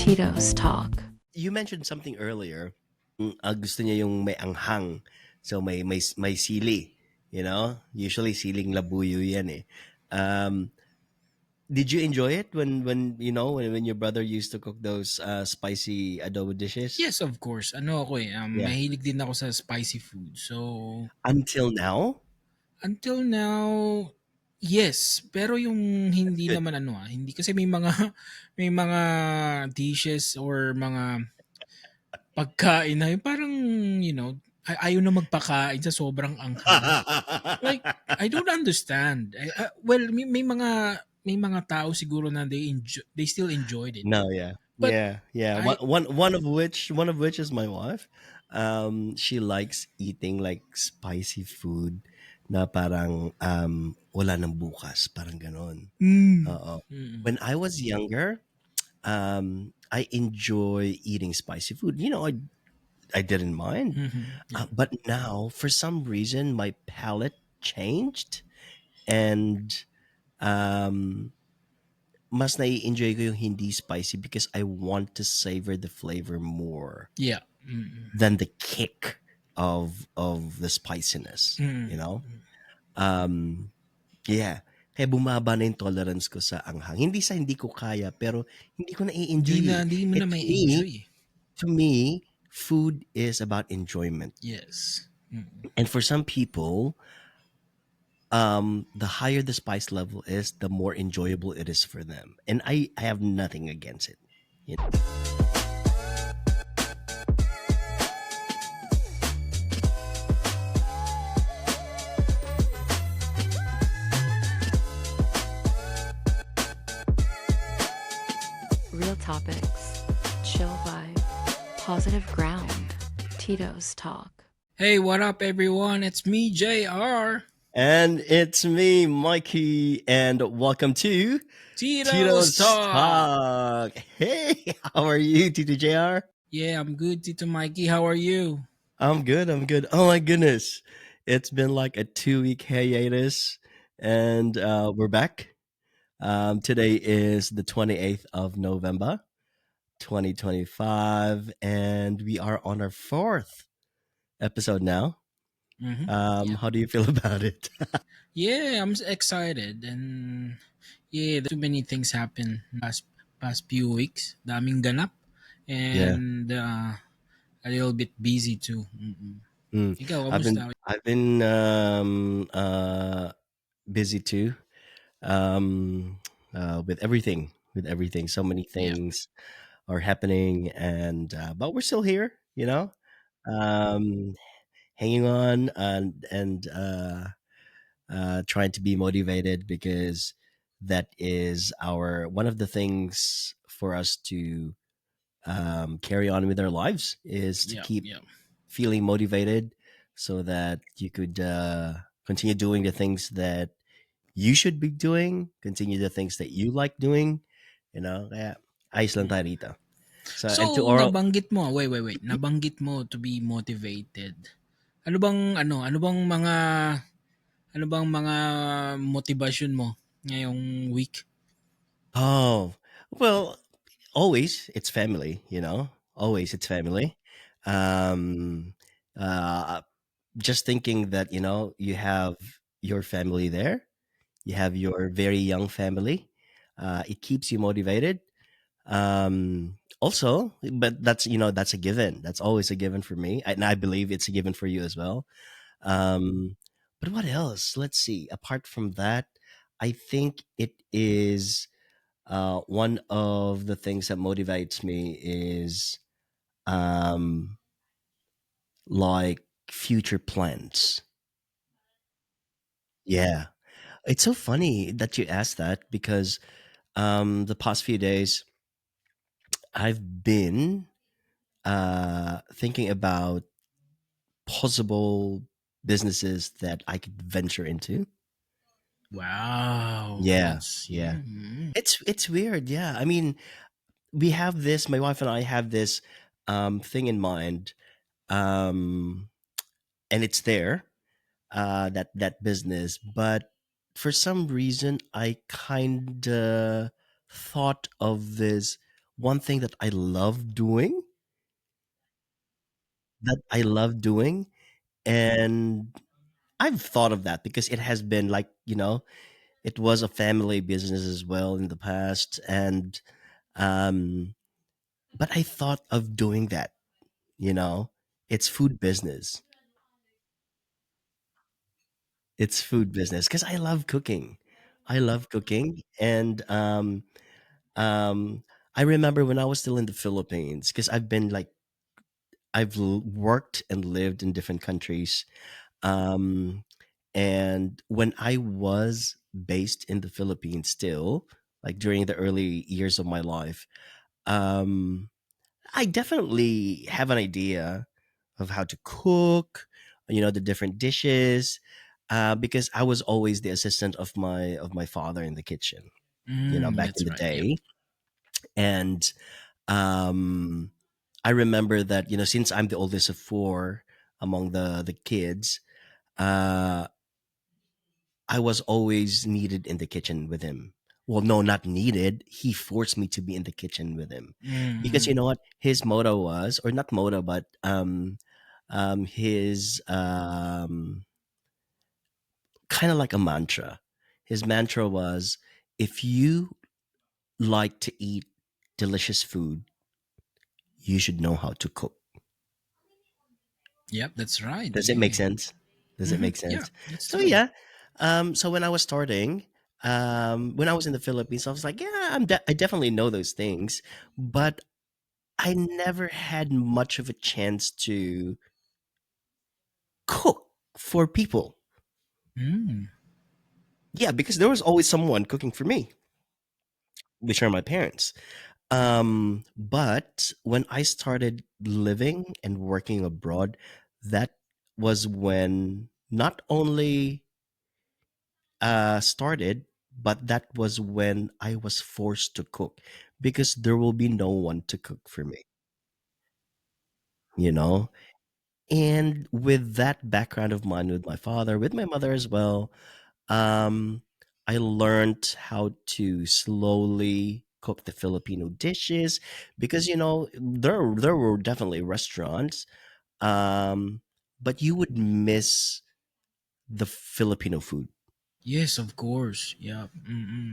Tito's Talk. You mentioned something earlier. Gusto niya yung may anghang. So may sili, Usually siling labuyo 'yan eh. Um did you enjoy it when your brother used to cook those spicy adobo dishes? Yes, of course. Ano ako Yeah. mahilig din ako sa spicy food. So, Until now? until now, yes. Pero yung That's hindi good. naman hindi kasi may mga may mga dishes or mga pagkain na yung parang, ayaw na magpakain sa sobrang anghang. Like, I don't understand. Well, may mga tao siguro na they still enjoyed it. No, yeah. But Yeah, yeah. I One of which is my wife. She likes eating like spicy food na parang wala nang bukas, parang ganon. mm, Oo. mm, When I was younger, I enjoy eating spicy food. I didn't mind. yeah. But now, for some reason, my palate changed, and um, mas nai-enjoy ko yung hindi spicy because I want to savor the flavor more Yeah. Mm, than the kick of the spiciness. mm. Um, yeah. Kaya bumaba na yung tolerance ko sa anghang. Hindi sa hindi ko kaya, pero hindi ko Hindi na-enjoy na eh. hindi mo Eh, na may enjoy. to me, food is about enjoyment. Yes. And for some people, the higher the spice level is, the more enjoyable it is for them. And I have nothing against it. You know? Real topics, chill vibe, positive ground. Tito's Talk. Hey, what up, everyone? It's me, JR. And it's me, Mikey, and welcome to Tito's Talk. Talk. Hey, how are you, Tito JR? Yeah, I'm good, Tito Mikey. How are you? I'm good. I'm good. Oh my goodness. It's been like a 2-week hiatus, and we're back. Today is the 28th of November, 2025, and we are on our fourth episode now. Yeah. How do you feel about it? Yeah, I'm excited. And yeah, too many things happen past few weeks. Daming ganap. And a little bit busy too. Ikaw, I've been kamusta? I've been busy too, with everything. So many Yeah. things are happening, and but we're still here. Um, hanging on and trying to be motivated because that is our one of the things for us to carry on with our lives is to Yeah. keep Yeah. feeling motivated so that you could continue doing the things that you should be doing, continue the things that you like doing, kaya ayos lang tayo rito. So, and to So, oral, nabanggit mo, wait. Nabanggit mo to be motivated. Ano bang mga motibasyon mo ngayong week? oh, well, always it's family, always it's family. Um, uh, just thinking that, you have your family there, you have your very young family, it keeps you motivated. Also, but that's a given. That's always a given for me, and I believe it's a given for you as well. Um, but what else? Let's see. Apart from that, I think it is one of the things that motivates me is um, like future plans. Yeah, it's so funny that you asked that because the past few days I've been thinking about possible businesses that I could venture into. Wow, Yeah, that's yeah. It's weird. Yeah, I mean, we have this. My wife and I have this thing in mind, um, and it's there. That business, but for some reason, I kind of thought of this one thing that I love doing, and I've thought of that because it has been like, it was a family business as well in the past, and um but I thought of doing that, you know. It's food business. It's food business because I love cooking. I love cooking, and um I remember when I was still in the Philippines, because worked and lived in different countries. Um, and when I was based in the Philippines still, like during the early years of my life, um, I definitely have an idea of how to cook, the different dishes, because I was always the assistant of my father in the kitchen, back in That's the right. Yep. day. And um, I remember that, since I'm the oldest of four among the kids, uh, I was always needed in the kitchen with him. Well, no, not needed. He forced me to be in the kitchen with him, because you Mm-hmm. know what his motto was, or not motto, but his kind of like a mantra. His mantra was, if you like to eat delicious food, you should know how to cook. Yep, that's right. Does it make Yeah. sense? Does it make Yeah, sense? that's So true. yeah. So when I was starting, when I was in the Philippines, I was like, yeah, I definitely know those things, but I never had much of a chance to cook for people. Mm. Yeah, because there was always someone cooking for me, which are my parents. But when I started living and working abroad, that was when not only started, but that was when I was forced to cook, because there will be no one to cook for me, you know? And with that background of mine, with my father, with my mother as well, um, I learned how to slowly cook the Filipino dishes, because, there were definitely restaurants, um, but you would miss the Filipino food. Yes, of course. Yeah.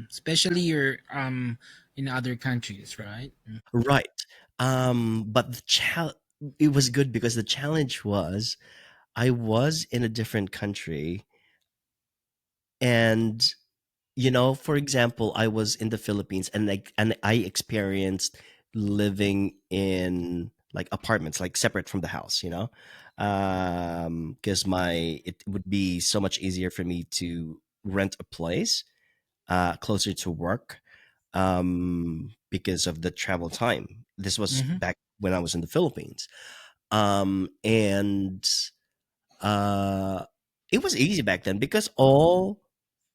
Especially you're in other countries, right? Right. But it was good because the challenge was I was in a different country, and for example, I was in the Philippines, and I experienced living in like apartments, like separate from the house, because my it would be so much easier for me to rent a place closer to work, because of the travel time. This was Mm-hmm. back when I was in the Philippines. And uh, it was easy back then because all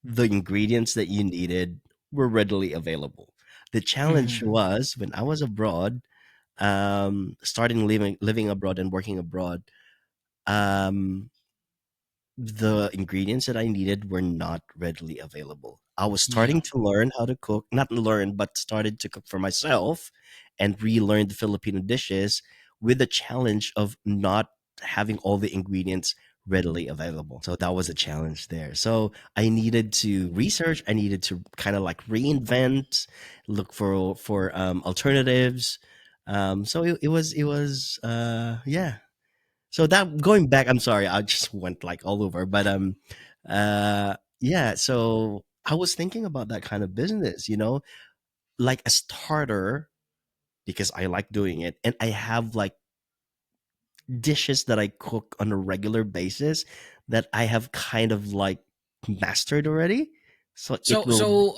the ingredients that you needed were readily available. The challenge Mm-hmm. was when I was abroad, starting living abroad and working abroad. Um, the ingredients that I needed were not readily available. I was Yeah. starting to learn how to cook, not learn, but started to cook for myself and relearn the Filipino dishes, with the challenge of not having all the ingredients readily available. So that was a challenge there. So I needed to research, I needed to kind of like reinvent, look for alternatives. So it was yeah, so that, going back, I'm sorry, I just went like all over, but yeah. So I was thinking about that kind of business, like a starter, because I like doing it, and I have like dishes that I cook on a regular basis that I have kind of like mastered already. So it So will. so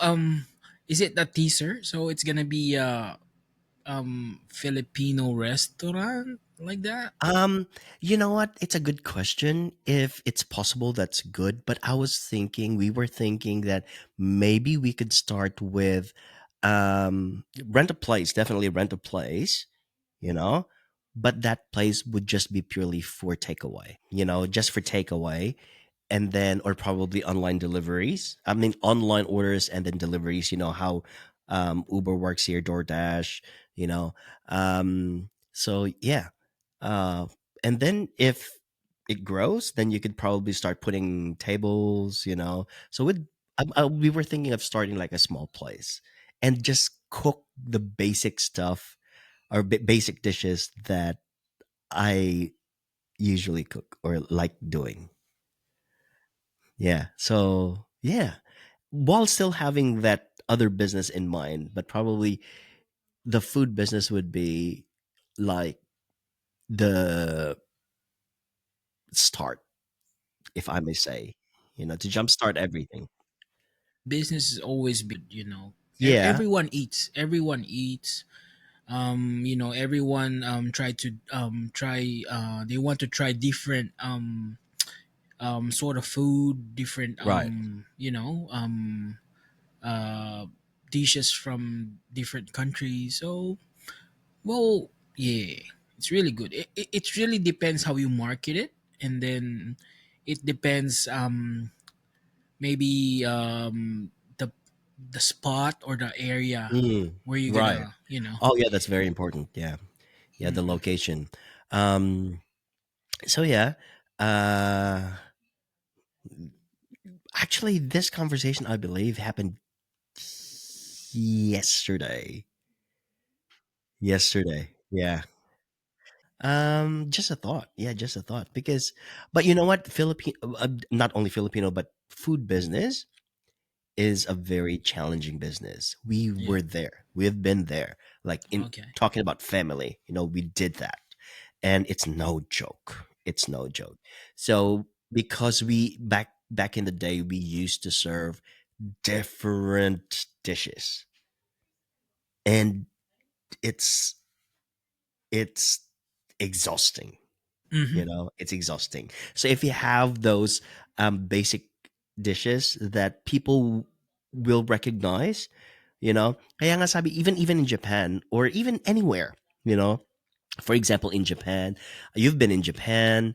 is it a teaser? So it's gonna be Filipino restaurant like that? You know what? It's a good question. If it's possible, that's good. But we were thinking that maybe we could start with rent a place, definitely rent a place, you know, but that place would just be purely for takeaway, just for takeaway. And then, or probably online deliveries. I mean, online orders and then deliveries, how Uber works here, DoorDash, you know. So yeah, uh, and then if it grows, then you could probably start putting tables, you know. So we were thinking of starting like a small place and just cook the basic stuff or basic dishes that I usually cook or like doing. Yeah. So yeah, while still having that other business in mind, but probably the food business would be like the start, if I may say, to jumpstart everything. Business is always be good, you know. Yeah. Everyone eats. Everyone eats. You know, everyone try they want to try different sort of food, different Right. uh dishes from different countries. So, well, yeah, it's really good. It really depends how you market it, and then it depends maybe the spot or the area Mm, where you're right. gonna, you know. Oh yeah, that's very important. Yeah. Yeah, the Mm-hmm. location. Um so yeah, uh actually this conversation I believe happened yesterday. Yesterday. Yeah. Just a thought. Yeah, just a thought. Because, but you know what? Not only Filipino, but food business is a very challenging business. We Yeah. were there. We've been there. Like in Okay. talking about family, we did that, and it's no joke. It's no joke. So because we back in the day, we used to serve different dishes, and it's it's exhausting. Mm-hmm. It's exhausting. So if you have those basic dishes that people will recognize, kaya nga sabi, even in Japan or even anywhere, for example, in Japan, you've been in Japan,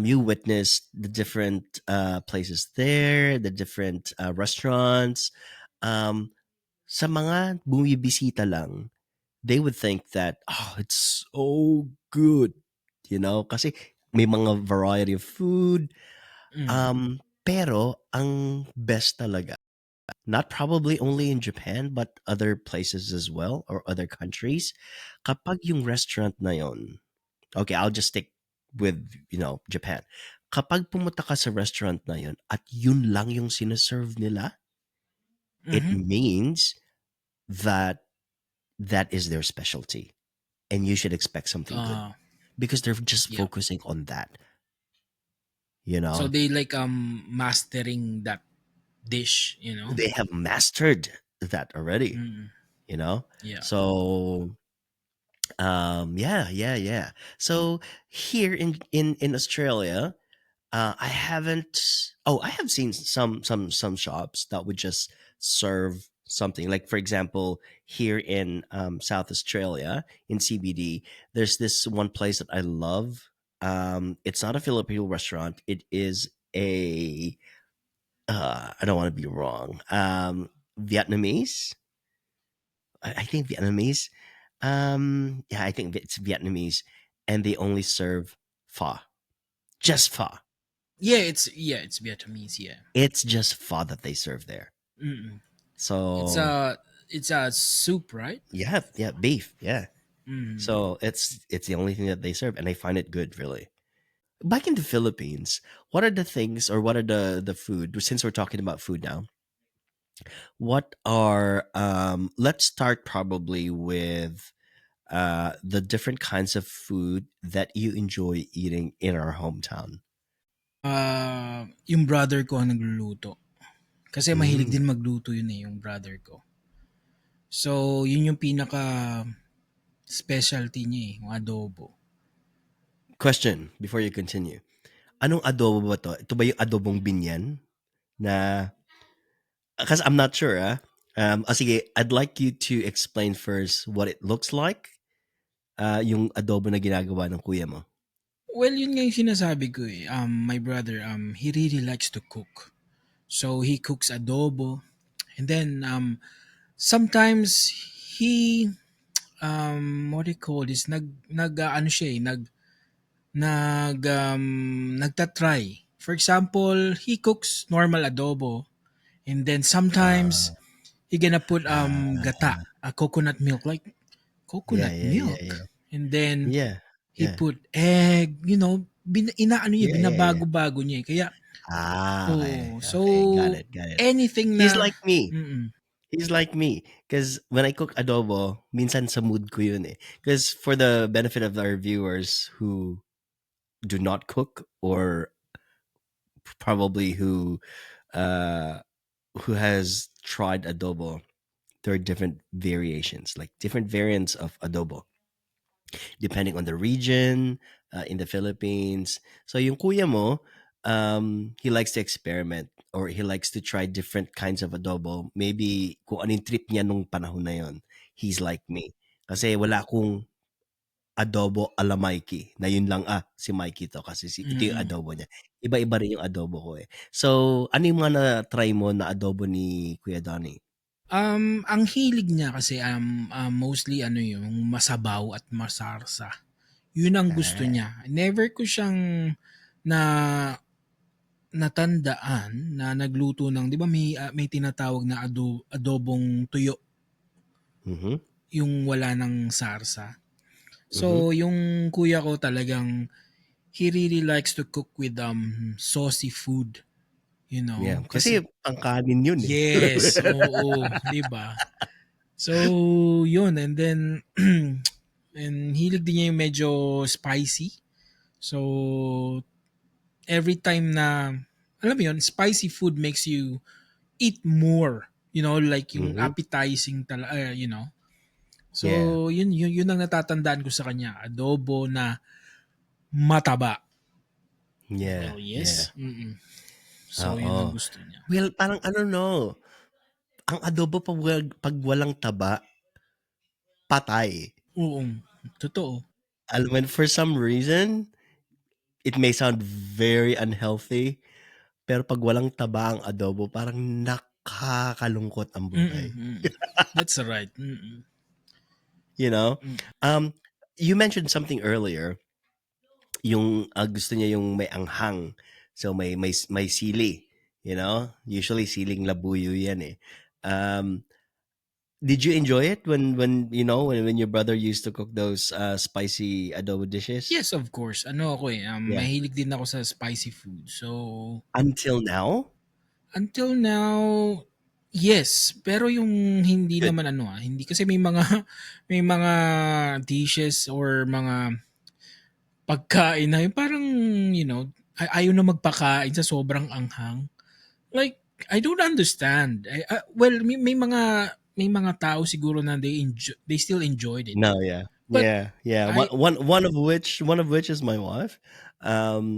you witnessed the different places there, the different restaurants. Um, sa mga bumibisita lang, they would think that, oh, it's so good, kasi may mga variety of food. Mm. Pero ang best talaga, not probably only in Japan, but other places as well or other countries, kapag yung restaurant na yon, okay, I'll just stick with, Japan. Kapag pumunta ka sa restaurant na yon at yun lang yung sinaserve nila, it Mm-hmm. means that that is their specialty and you should expect something good Uh, because they're just yeah. focusing on that, you So know. they like mastering that dish, you know. They have mastered that already, Mm. you know. Yeah. So yeah, yeah, yeah. So here in Australia, I haven't. Oh, I have seen some shops that would just serve something. Like for example, here in South Australia in CBD, there's this one place that I love. It's not a Filipino restaurant. It is a. I don't want to be wrong. Vietnamese. I think Vietnamese. Yeah, I think it's Vietnamese, and they only serve pho, just pho. It's Vietnamese. Yeah. It's just pho that they serve there. Mm-mm. It's So a it's a soup, right? yeah, yeah, beef, yeah. Mm. So it's the only thing that they serve, and I find it good, really. Back in the Philippines, what are the things, or what are the food? Since we're talking about food now, what are let's start probably with the different kinds of food that you enjoy eating in our hometown. Yung brother ko ang nagluluto. Kasi mahilig Mm. din magluto yun eh, yung brother ko. So, yun yung pinaka specialty niya eh, yung adobo. Question before you continue. Anong adobo ba to? Ito ba yung adobong binyan na because I'm not sure, ah. Sige, I'd like you to explain first what it looks like, yung adobo na ginagawa ng kuya mo. Well, yun nga yung sinasabi ko eh. My brother, he really likes to cook. So, he cooks adobo. And then, Sometimes he what do you call this? Ano siya eh, nagta-try. For example, he cooks normal adobo and then sometimes Uh, he gonna put ah, gata, coconut milk, like yeah, coconut yeah, yeah, milk. yeah, And then yeah, he yeah, put egg, inaano niya, yeah, yeah, yeah. binabago-bago niya eh. Kaya, Okay, oo. So, okay, got it, got it. anything He's na, like me. mm, He's like me. Because when I cook adobo, minsan sa mood ko yun eh. Because for the benefit of our viewers who do not cook or probably uh who has tried adobo, there are different variations, like different variants of adobo, depending on the region in the Philippines. So yung kuya mo, he likes to experiment or he likes to try different kinds of adobo. Maybe kung ano yung trip niya nung panahon na yon, he's like me. Kasi wala akong adobo ala Mikey na yun lang, si Mikey to kasi ito yung mm. adobo niya. Iba-iba rin yung adobo ko eh. So, ano yung mga na-try mo na adobo ni Kuya Donnie? Ang hilig niya kasi, mostly ano yung masabaw at masarsa. Yun ang gusto Ah, niya. Never ko siyang na natandaan na nagluto ng, 'di ba may tinatawag na adobong tuyo, mhm, yung wala ng sarsa. mhm. So, yung kuya ko talagang he really likes to cook with saucy food, Yeah, kasi kasi pangkanin yun eh. yes, oo, 'di ba? So, yun, and then and hilig din niya yung medyo spicy. So, every time na alam mo yun, spicy food makes you eat more, like yung Mhm. appetizing Yeah. So, yun ang natatandaan ko sa kanya, adobo na mataba. Yeah, Oh, yeah. yes. Mm. So, yun ang Oo. gusto niya. Well, parang ano 'no, ang adobo pag walang taba, patay. Oo, totoo. Alam mo for some reason, it may sound very unhealthy, pero pag walang taba ang adobo parang nakakalungkot ang Mm, buhay, mm. That's right. Mm, you know? mm. Um, you mentioned something earlier, yung, gusto niya yung may anghang. So may sili, you know? Usually siling labuyo 'yan, eh. Um, did you enjoy it when your brother used to cook those spicy adobo dishes? Yes, of course. Ano ako eh, Yeah. mahilig din ako sa spicy food. So, Until now? until now, yes. Pero yung hindi Good. naman ano, hindi kasi may mga may mga dishes or mga pagkain na yung parang, ayaw na magpakain sa sobrang anghang. Like, I don't understand. Well, may mga tao siguro na they still enjoyed it. No, yeah. But Yeah, yeah. One I one one of which is my wife.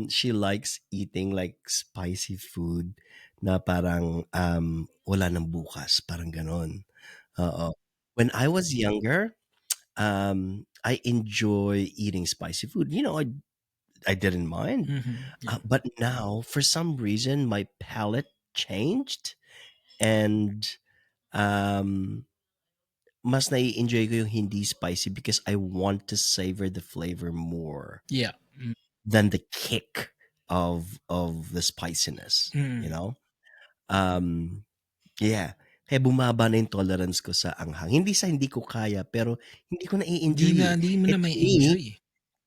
She likes eating like spicy food na parang wala nang bukas, parang gano'n. Oo. When I was younger, I enjoy eating spicy food. I didn't mind. yeah. But now, for some reason, my palate changed and um, mas nai-enjoy ko yung hindi spicy because I want to savor the flavor more Yeah. than the kick of the spiciness, you Mm. know? Um, yeah. Kaya bumaba na yung tolerance ko sa anghang. Hindi sa hindi ko kaya, pero hindi ko nai-enjoy eh. Hindi mo Eh na may enjoy eh.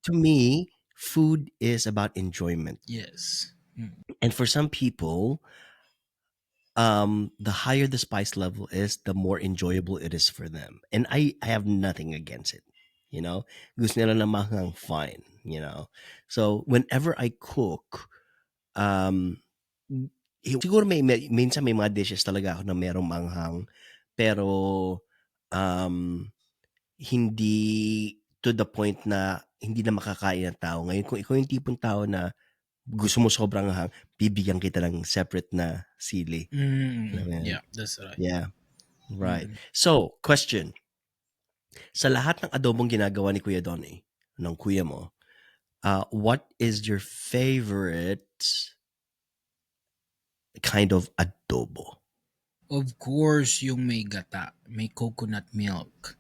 to me, food is about enjoyment. Yes. Mm. And for some people, the higher the spice level is, the more enjoyable it is for them. And I have nothing against it. Gusto nila na mahanghang, fine. So whenever I cook, um, siguro minsan may mga dishes talaga ako na merong manghang, pero um, hindi to the point na hindi na makakain ng tao. Ngayon, kung ikaw yung tipong tao na gusto mo sobrang anghang, bibigyan kita ng separate na sili. Alam Mm. mo yun? Yeah, that's right. Yeah, right. Mm. So, question. Sa lahat ng adobong ginagawa ni Kuya Donnie, ng kuya mo, what is your favorite kind of adobo? Of course, yung may gata, may coconut milk.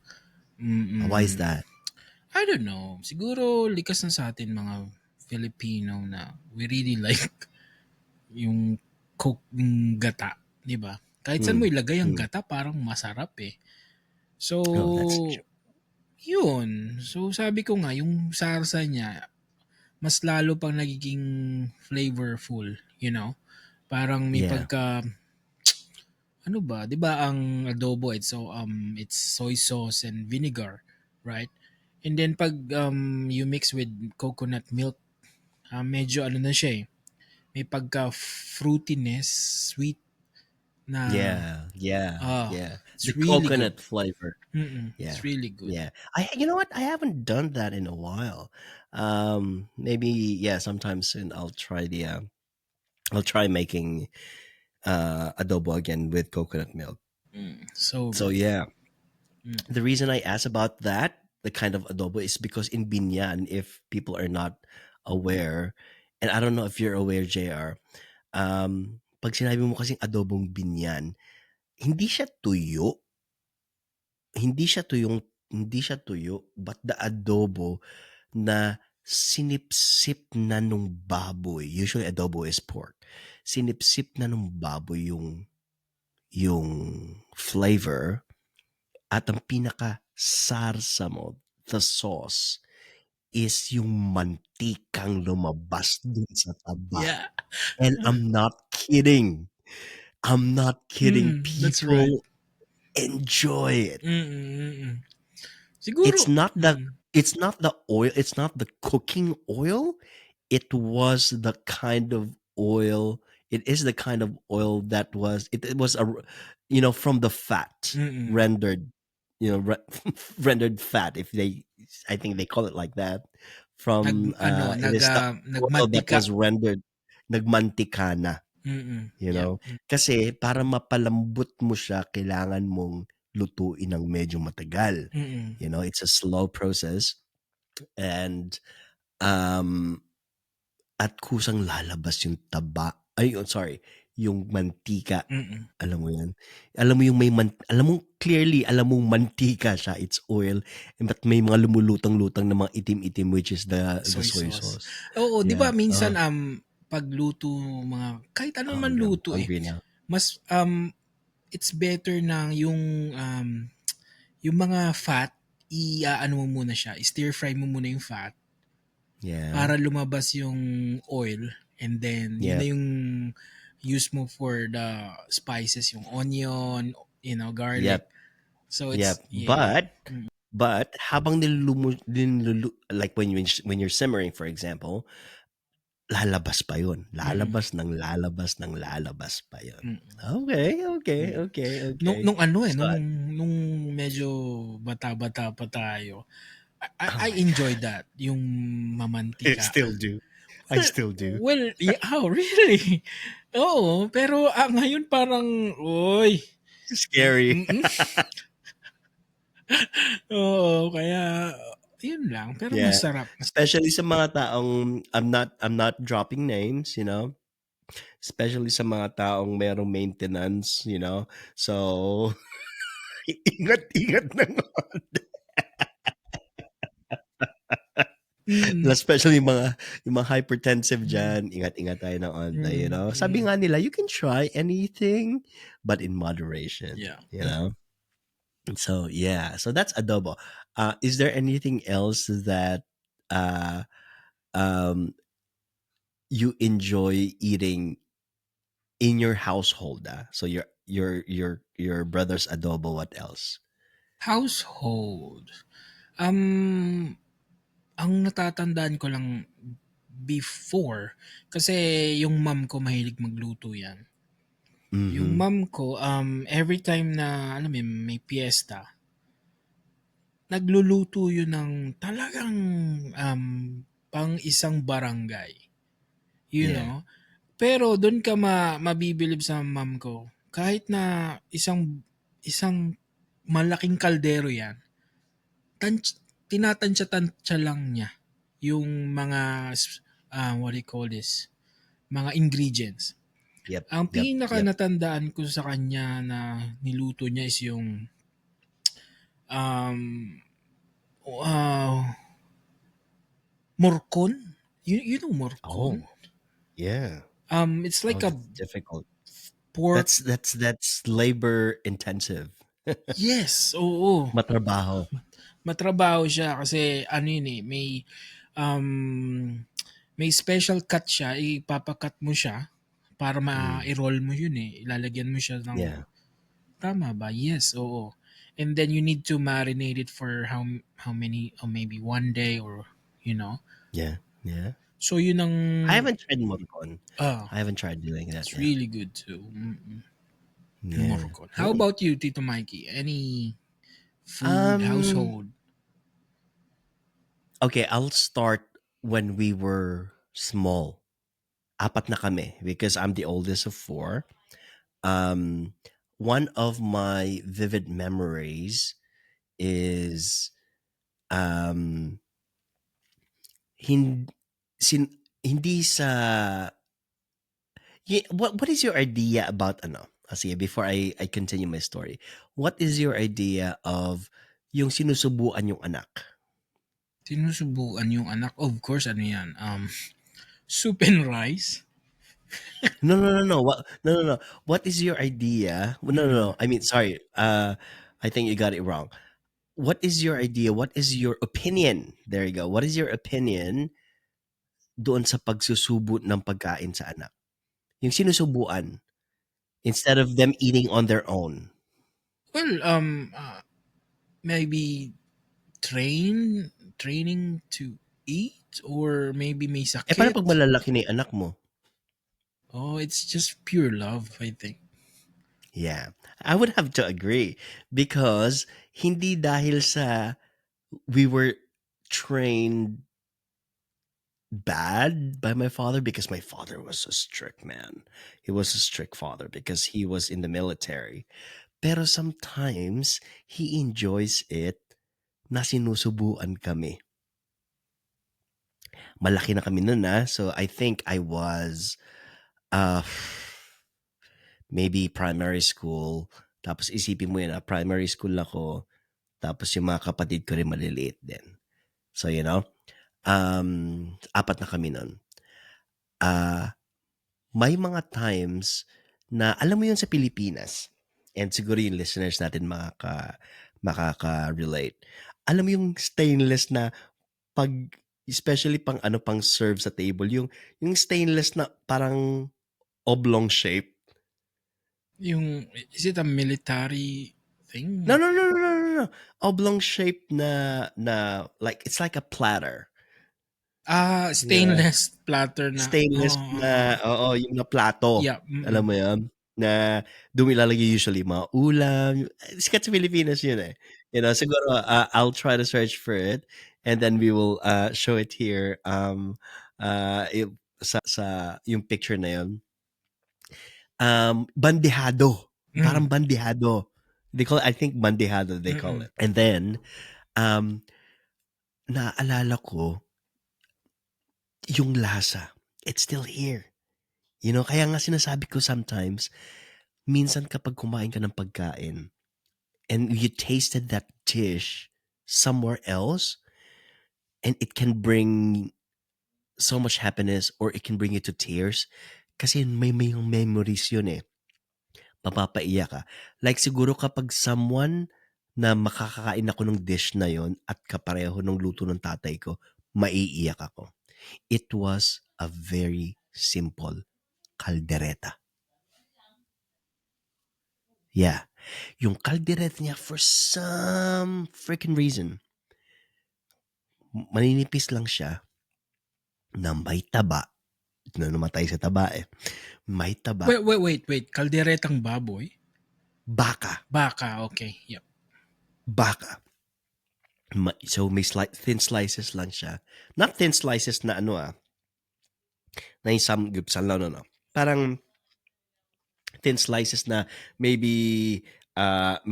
Why is Mm-mm. that? I don't know. Siguro likas na sa atin mga Filipino na we really like yung yung gata, 'di ba? Kahit saan mo Mm, ilagay ang mm. gata, parang masarap eh. So, Oh, that's true. yun. So, sabi ko nga, yung sarsa niya, mas lalo pang nagiging flavorful, you know? Parang may Yeah. pagka, ano ba, 'di ba ang adobo it's soy sauce and vinegar, right? And then pag you mix with coconut milk, medyo ano na siya eh, may pagka fruitiness, sweet na Yeah, yeah, ah, yeah. The it's really good. coconut flavor. It's Yeah, really good. yeah. You know what? I haven't done that in a while. Maybe yeah. Sometime soon I'll try making adobo again with coconut milk. So So good. yeah, Mm. the reason I asked about that, the kind of adobo, is because in Binyan, if people are not aware, and I don't know if you're aware, JR, pag sinabi mo kasing adobong Binyan, hindi siya tuyo, hindi siya tuyo, but the adobo na sinipsip na nung baboy. Usually adobo is pork. Sinipsip na nung baboy yung flavor, at ang pinaka sarsa mo, the sauce, is yung mantikang lumabas dun sa taba. Yeah. And I'm not kidding. I'm not kidding. That's right. People enjoy it. Mm. It's Siguro, not the it's not the oil, it's not the cooking oil. It was the kind of oil, it is the kind of oil that was it was from the fat, mm. rendered, rendered fat, if they, I think they call it like that, Nag from ano, it is the oil that nagmantika. was rendered nagmantika na, Yeah. kasi para mapalambot mo siya, kailangan mong lutuin ng medyo matagal. It's a slow process, and um at kusang lalabas yung taba, sorry, yung mantika. Alam mo yan? Alam mo yung alam mo clearly, alam mo mantika siya, it's oil, but may mga lumulutang-lutang na mga itim-itim, which is the soy Soy sauce. sauce. Oo, 'di ba Yeah. minsan pagluto mga kahit ano man I'm luto eh, hungry now. mas it's better na yung mga fat i-ano mo muna siya, stir fry mo muna yung fat Yeah. para lumabas yung oil, and then yun Yeah. na yung use mo for the spices, yung onion, garlic. Yep. So Yep. it's yeah. But habang like when you're simmering, for example, lalabas pa yun. Lalabas ng lalabas ng lalabas pa yun. Okay. Nung ano So, nung medyo bata-bata pa tayo, I my enjoy God. that, yung I mamantika. still do. I still do. Well, yeah, oh, really? Oo, pero ngayon parang, oy. Scary. Oo, kaya yun lang, pero Yeah. masarap. Especially sa mga taong, I'm not dropping names, especially sa mga taong merong maintenance, so ingat-ingat na. Especially yung mga hypertensive dyan, ingat-ingat tayo ng onte, Sabi nga nila, you can try anything, but in moderation. Yeah. So yeah, so that's adobo. Is there anything else that you enjoy eating in your household? So your brother's adobo, what else? Household. Ang natatandaan ko lang before, kasi yung mom ko mahilig magluto yan. Yung mom ko, every time na, alam mo, may piyesta, nagluluto yun ng talagang pang isang barangay. You Yeah. know? Pero doon ka mabibilib sa mom ko. Kahit na isang malaking kaldero yan, tinatansya-tansya lang niya yung mga, what do you call this? Mga ingredients. Yep. Ang Yep. pinaka Yep. natandaan ko sa kanya na niluto niya is yung um uh, morcon. You know morcon? Oh, yeah. It's Oh, like a that's difficult. pork. That's labor intensive. Yes, oo. Matrabaho. Matrabaho siya kasi ano yun eh, um, may special cut siya, ipapakat mo siya para Mm. ma-roll mo yun eh. Ilalagyan mo siya ng, Yeah. tama ba? Yes, oo. And then you need to marinate it for how many, or maybe 1 day or, you know. Yeah. Yeah. So yun ang, I haven't tried morcon. ah, I haven't tried doing that. it's Yeah. really good too. Yung Yeah. morcon. How Mm. about you, Tito Mikey? Any food, Um. household? Okay, I'll start when we were small. Apat na kami because I'm the oldest of four. One of my vivid memories is um hin, hindi sa what is your idea about ano? Sige, before I continue my story. What is your idea of yung sinusubuan yung anak? Sinusubuan yung anak. Of course, ano yan? Soup and rice. No, no, no, no. No. What is your idea? No, no, no. I mean, sorry. I think you got it wrong. What is your idea? What is your opinion? There you go. What is your opinion doon sa pagsusubo ng pagkain sa anak? Yung sinusubuan instead of them eating on their own. Well, maybe training to eat, or maybe may Paano sakit. pag malalaki na yung anak mo? Oh, it's just pure love, I think. Yeah. I would have to agree because hindi dahil sa we were trained bad by my father because my father was a strict man. He was a strict father because he was in the military. Pero sometimes he enjoys it na sinusubuan kami. Malaki na kami nun so I think I was maybe primary school. Tapos isipin mo yun primary school ako. Tapos yung mga kapatid ko rin maliliit din. So you know, apat na kami nun. May mga times na alam mo yun sa Pilipinas, and siguro yung listeners natin makaka-relate. Alam mo yung stainless na pag especially pang pang serve sa table, yung stainless na parang oblong shape. Is it a military thing? No. Oblong shape na like it's like a platter. Stainless platter na. Stainless na, yung na plato. Yeah. Alam mo yun? Na doon ilalagay usually mga ulam. Sikat sa Pilipinas yun eh. You know, siguro I'll try to search for it and then we will show it here sa yung picture na yun. Bandehado. Parang bandehado. They call it, I think bandehado they call it. And then, naalala ko, yung lasa, it's still here. You know, kaya nga sinasabi ko sometimes, minsan kapag kumain ka ng pagkain and you tasted that dish somewhere else and it can bring so much happiness or it can bring you to tears kasi may memories yun eh. Mapapaiyak ka. Like siguro kapag someone na makakakain ako ng dish na yon at kapareho ng luto ng tatay ko, maiiyak ako. It was a very simple caldereta. Yeah. Yung caldereta niya, for some freaking reason, maninipis lang siya na may taba. Na namatay sa taba eh. May taba. Wait. Kalderetang baboy? Baka. Okay. Yep. Baka. So may thin slices lang siya. Not thin slices na na yung samgyupsal, no. Parang thin slices na maybe 1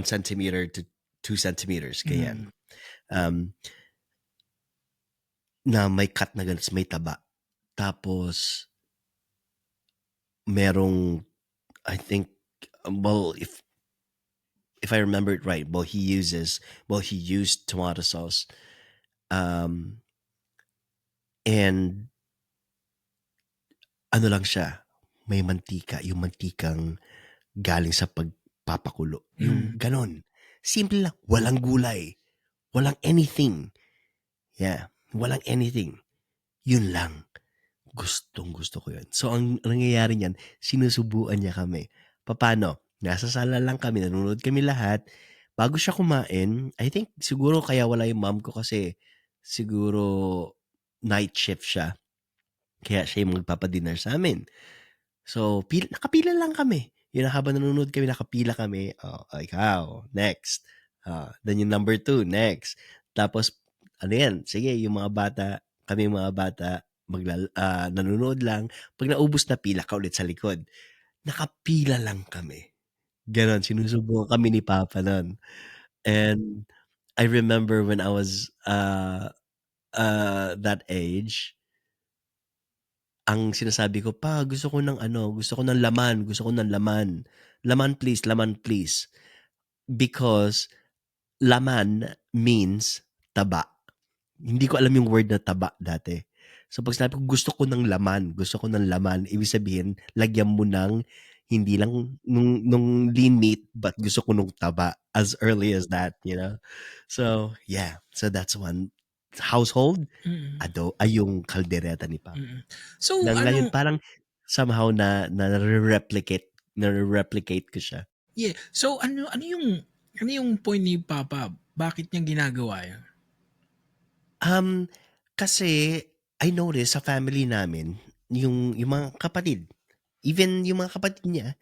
centimeter to 2 centimeters ganyan. Na may cut na ganun, may taba. Tapos merong, I think, well, if I remember it right, he used tomato sauce, um, and ano lang siya, may mantika, yung mantikang galing sa pagpapakulo, yung Mm. ganon. Simple lang, walang gulay, walang anything. Yeah, walang anything. Yun lang. Gustong-gusto ko yun. So, ang nangyayari niyan, sinusubuan niya kami. Paano? Nasa sala lang kami, nanonood kami lahat. Bago siya kumain, I think siguro kaya wala yung mom ko kasi siguro night shift siya. Kaya siya yung magpapadinner sa amin. So, nakapila lang kami. Yun, habang nanonood kami, nakapila kami. Oh, ikaw, next. Then yung number 2, next. Tapos, ano yan, sige, yung mga bata, kami yung mga bata, nanonood lang. Pag naubos na, pila ka ulit sa likod. Nakapila lang kami. Ganon, sinusubukan kami ni Papa nun. And I remember when I was that age, ang sinasabi ko, "Pa, gusto ko ng ano, gusto ko ng laman, gusto ko ng laman. Laman please, laman please." Because laman means taba. Hindi ko alam yung word na taba dati. So pag sinabi ko, gusto ko ng laman, ibig sabihin, lagyan mo ng hindi lang nung lean meat, but gusto ko nung taba as early as that, you know? So, yeah. So that's one. Household, Mm. yung kaldereta ni Papa. Mm. So, Ngayon parang somehow na-replicate ko siya. yeah. So, ano yung point ni Papa? Bakit niya ginagawa yun? Kasi I noticed sa family namin, yung mga kapatid, even yung mga kapatid niya,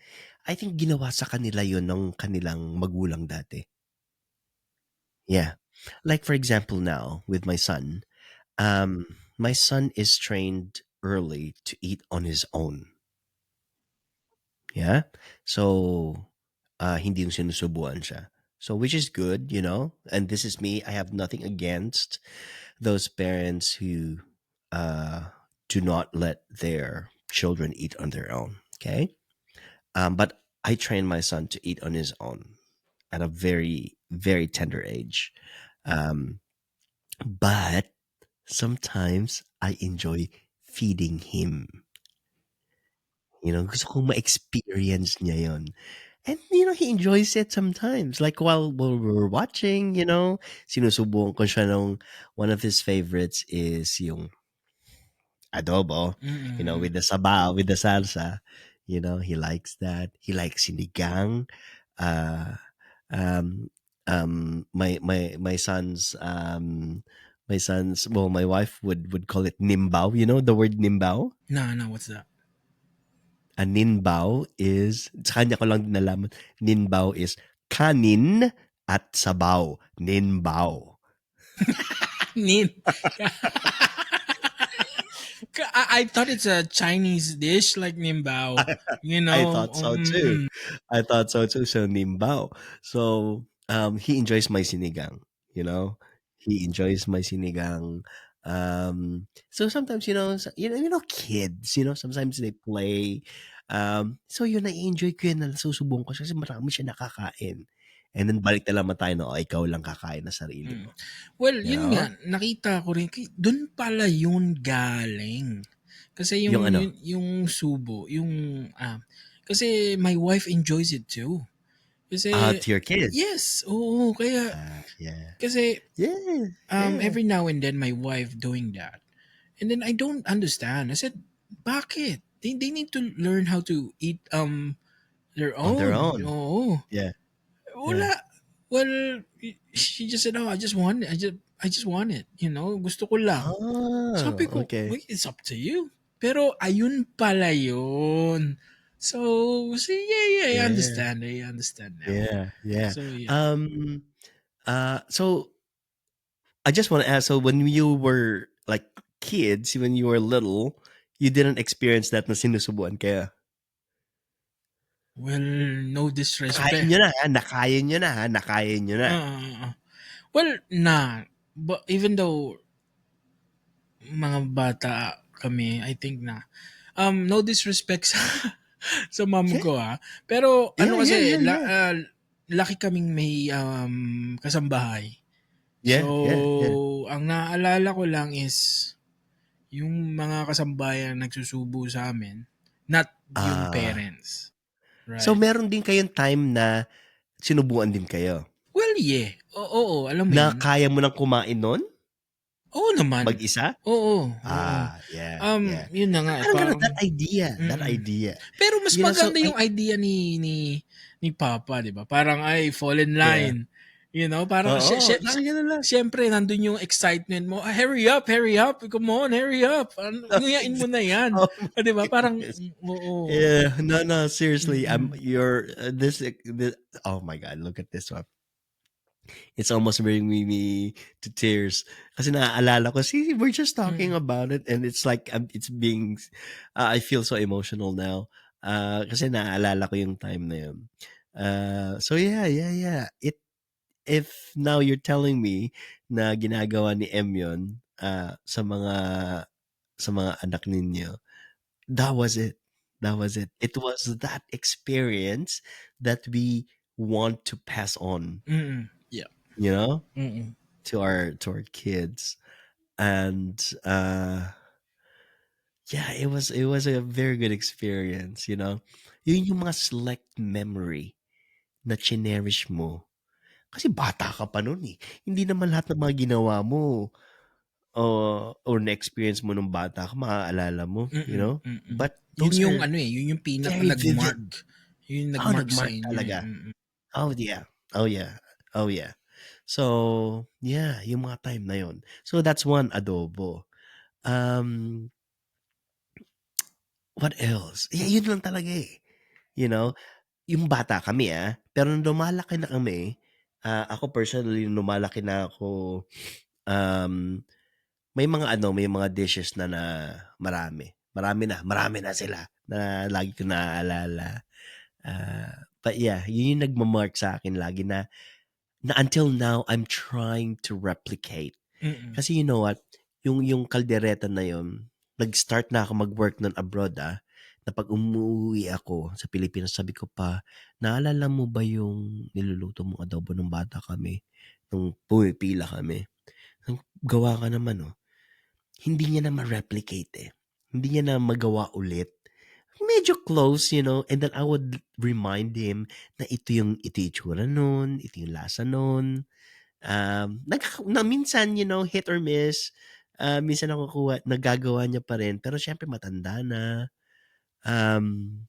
I think ginawa sa kanila yun ng kanilang magulang dati. Yeah. Like for example now, with my son is trained early to eat on his own. Yeah. So, hindi yung sinusubuan siya. So, which is good, you know? And this is me. I have nothing against those parents who do not let their children eat on their own. Okay. But I train my son to eat on his own at a very, very tender age. But sometimes I enjoy feeding him. You know, gusto kong ma-experience niya yun. And, you know, he enjoys it sometimes. Like, while we're watching, you know, sinusubukan ko siya nung one of his favorites is yung adobo, you know, with the sabaw, with the salsa. You know, he likes that. He likes sinigang. Uh, um, my son's, well, my wife would call it nimbaw. You know the word nimbaw? No, what's that? A ninbaw is, sa kanya ko lang nalaman, ninbaw is kanin at sabaw. Ninbaw. Nin. I thought it's a Chinese dish like nimbao. You know. I thought so too. I thought so too. So nimbaw. So he enjoys my sinigang. You know, he enjoys my sinigang. So sometimes you know kids. You know, sometimes they play. So yun na-enjoy ko yun na susubong ko siya kasi marami siya nakakain. And then balik na naman tayo na ikaw lang kakain na sarili mo. Well, You yun know? nga, nakita ko rin, doon pala yun galing. Kasi yung, Yung ano? yung subo, kasi my wife enjoys it too. Kasi, To your kids. yes, oo, kaya, Yeah. kasi, Yeah. every now and then my wife doing that. And then I don't understand. I said, bakit? They need to learn how to eat their own. On their own. Oo. Yeah. Wala. Well, she just said, "Oh, I just want it. I just want it. You know, gusto ko lang." Sabi ko, Okay. "Wait, it's up to you." Pero ayun pala yun. So, yeah, I understand. I understand now. Yeah. So, yeah. So I just want to ask, so when you were like kids, when you were little, you didn't experience that na sinusubuan kaya? Well, no Nakain disrespect. nyo na ha, nakain nyo na. Well, but even though mga bata kami, I think na no disrespect sa sa mom Yeah, ko, Pero yeah, ano yeah, kasi, yeah, yeah, laki kaming may kasambahay. So, yeah, yeah, yeah. ang naaalala ko lang is yung mga kasambahay na nagsusubo sa amin, not yung Ah, parents. so Right. meron din kayong time na sinubuan din kayo? Well, yeah. Oo, alam mo Na yun? kaya mo ng kumain nun? Oo naman. Mag-isa? Oo, oo. Yeah, yeah. Yun na nga, Parang gano'n, parang that idea, that mm. idea. Pero mas You know, so maganda I yung idea ni Papa, 'di ba? Parang, ay, fall in yeah. line. You know, parang Oo, sa'kin gano'n lang. siyempre nandun yung excitement mo, hurry up, come on, hurry up. Nguyain mo na yan. Oh my 'Di ba? Parang, goodness. oo. Yeah, no, no, seriously, Mm. you're, this oh my God, look at this one. It's almost bringing me to tears kasi naaalala ko, see, we're just talking Mm. about it and it's like, it's being, I feel so emotional now. Kasi naaalala ko yung time na yun. So yeah, yeah, yeah. If now you're telling me na ginagawa ni M yun, sa mga anak ninyo, that was it. That was it. It was that experience that we want to pass on, Mm. Yeah. you know, Mm. to our kids. And yeah, it was a very good experience, you know. Yun yung mga select memory na cherish mo. Kasi bata ka pa nun eh. Hindi naman lahat ng mga ginawa mo or na-experience mo nung bata ka maaalala mo, you Mm. know? Mm. But Yun those yung are ano yun yung pinaka very nagmark. vivid. Yun yung Oh, nagmark sa nagmark inyo eh. talaga. Mm. Oh, yeah. Oh, yeah. Oh, yeah. So, yeah, yung mga time na yun. So, that's one adobo. Um, what else? Yeah, yun lang talaga eh. You know, yung bata kami pero nung lumalaki na kami, ako personally, nung lumalaki na ako, um, may mga dishes na marami. Marami na sila na lagi ko naaalala. But yeah, yun yung nagma-mark sa akin lagi na until now, I'm trying to replicate. Mm. Kasi you know what? Yung kaldereta na yun, nag-start na ako mag-work nun abroad na pag umuwi ako sa Pilipinas, sabi ko pa, naalala mo ba yung niluluto mong adobo nung bata kami? Nung pumipila kami? Gawa ka naman, oh. Hindi niya na ma-replicate eh. Hindi niya na magawa ulit. Medyo close, you know, and then I would remind him na ito yung itsura nun, ito yung lasa nun. Na minsan, you know, hit or miss. Minsan nagagawa niya pa rin, pero syempre matanda na. Um,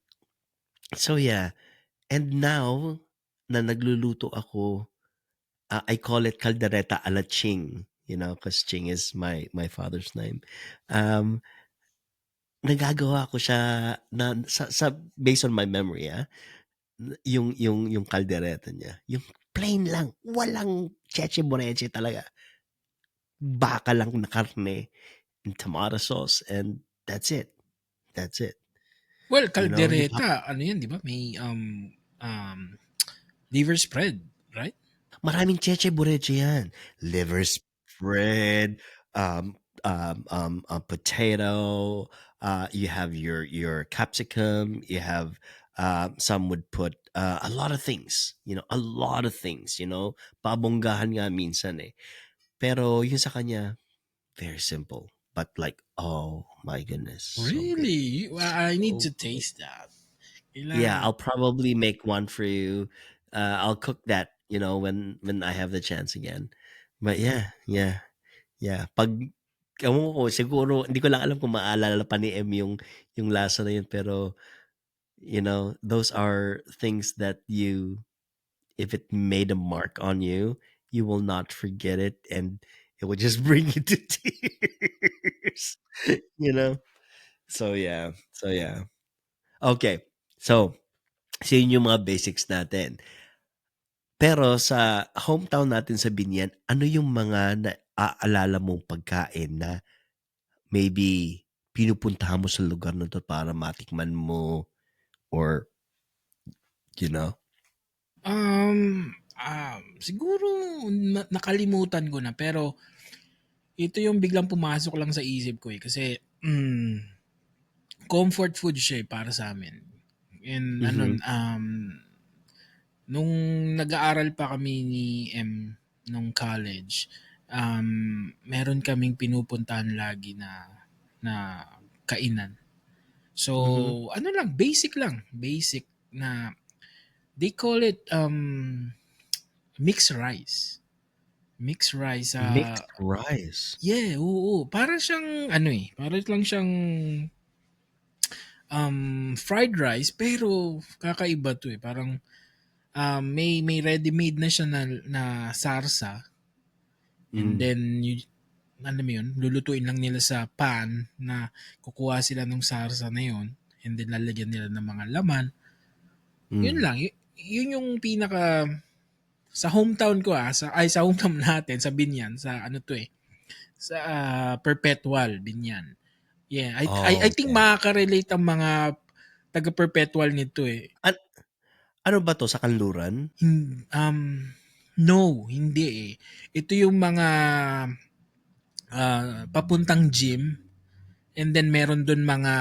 so yeah, and now na nagluluto ako, I call it caldereta a la Ching, you know, because Ching is my father's name. Um, Nagagawa ko siya na sa based on my memory, yung kaldereta niya, yung plain lang, walang cheche moreche talaga. Baka lang na karne and tomato sauce and that's it. That's it. Well, You know, yung caldereta, ano yan, di ba? May um, liver spread, right? maraming cheche bureche yan. Liver spread, potato, you have your capsicum, you have some would put a lot of things, you know, a lot of things, you know. Pabonggahan nga minsan eh. Pero yung sa kanya, very simple. But like, oh my goodness, so good. Really? Well, I need So to good. taste that. Yeah, Kailangan. I'll probably make one for you. I'll cook that, you know, when I have the chance again. But yeah, yeah, yeah. Ewan ko, siguro, hindi ko lang alam kung maalala pa ni M yung lasa na yun, pero, you know, those are things that if it made a mark on you, you will not forget it, and it will just bring you to tears, you know? So yeah, so yeah. Okay, so yun yung mga basics natin. Pero sa hometown natin sa Binyan, ano yung mga naaalala mong pagkain na maybe pinupuntahan mo sa lugar na 'to para matikman mo or, you know? Siguro nakalimutan ko na, pero ito yung biglang pumasok lang sa isip ko eh, kasi comfort food siya para sa amin. And ano, Mhm. nung nag-aaral pa kami ni M nung college, meron kaming pinupuntahan lagi na kainan. So, Mhm. ano lang, basic lang. Basic na, they call it mixed rice. Mixed rice. Mixed rice. Yeah, oo. Para siyang, ano para lang siyang fried rice, pero kakaiba to Parang may ready-made na siya na sarsa. And Mm. then, alam mo yun, lulutuin lang nila sa pan na kukuha sila ng sarsa na yun. And then, lalagyan nila ng mga laman. Yun Mm. lang. Yun yung pinaka sa hometown ko sa hometown natin sa Binyan sa ano to sa Perpetual Binyan. Yeah, I Oh, think okay. makaka-relate ang mga taga Perpetual nito An ano ba 'to, sa kanluran? No, hindi Ito yung mga papuntang gym, and then meron dun mga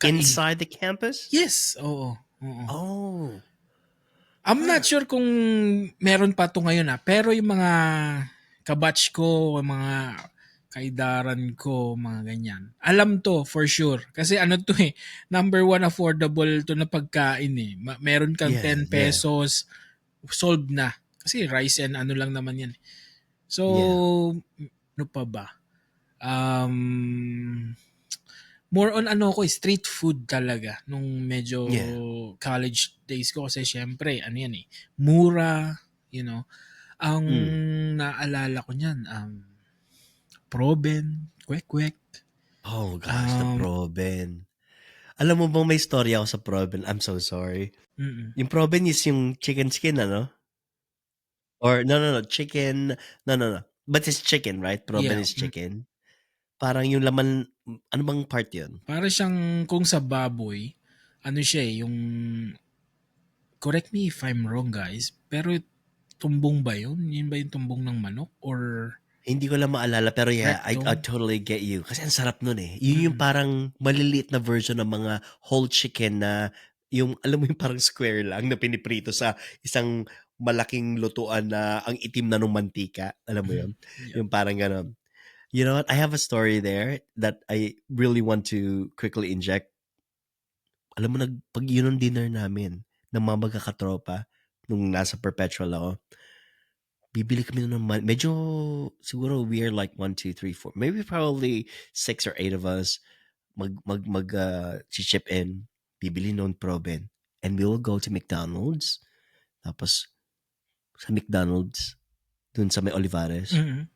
Inside the campus? Yes, oo. Oo. Oh, I'm not huh. sure kung meron pa 'to ngayon, pero yung mga kabatch ko, yung mga kaidaran ko, mga ganyan. Alam to for sure. Kasi ano to number one affordable to na pagkain meron kang Yeah, 10 yeah, pesos, solved na. Kasi rice and ano lang naman yan. So, yeah. ano pa ba? Um, More on street food talaga nung medyo Yeah. college days ko kasi syempre ano yan mura, you know. Ang Mm. naalala ko niyan, Proben, kwek-kwek. Oh gosh, the Um, Proben. Alam mo bang may storya ako sa Proben? I'm so sorry. mm, Yung Proben is yung chicken skin, ano? Or no, chicken, no. But it's chicken, right? Proben yeah, is chicken. Parang yung laman, ano bang part yun? para siyang kung sa baboy, ano siya yung correct me if I'm wrong guys, pero tumbong ba yun? Yun ba yung tumbong ng manok or Hindi ko lang maalala, pero yeah, I rectum? totally get you. Kasi ang sarap nun eh. Yun yung Mm, parang maliliit na version ng mga whole chicken na yung, alam mo yung parang square lang na piniprito sa isang malaking lutuan na ang itim na nung mantika. Alam mo mm, yun? yeah. Yung parang gano'n. You know what? I have a story there that I really want to quickly inject. Alam mo, pag yun ang dinner namin ng mga magkakatropa nung nasa perpetual ako, bibili kami ng medyo siguro we are like 1, 2, 3, 4, maybe probably 6 or 8 of us chip in, bibili noon Proben, and we will go to McDonald's. Tapos sa McDonald's dun sa may Olivares, Mm.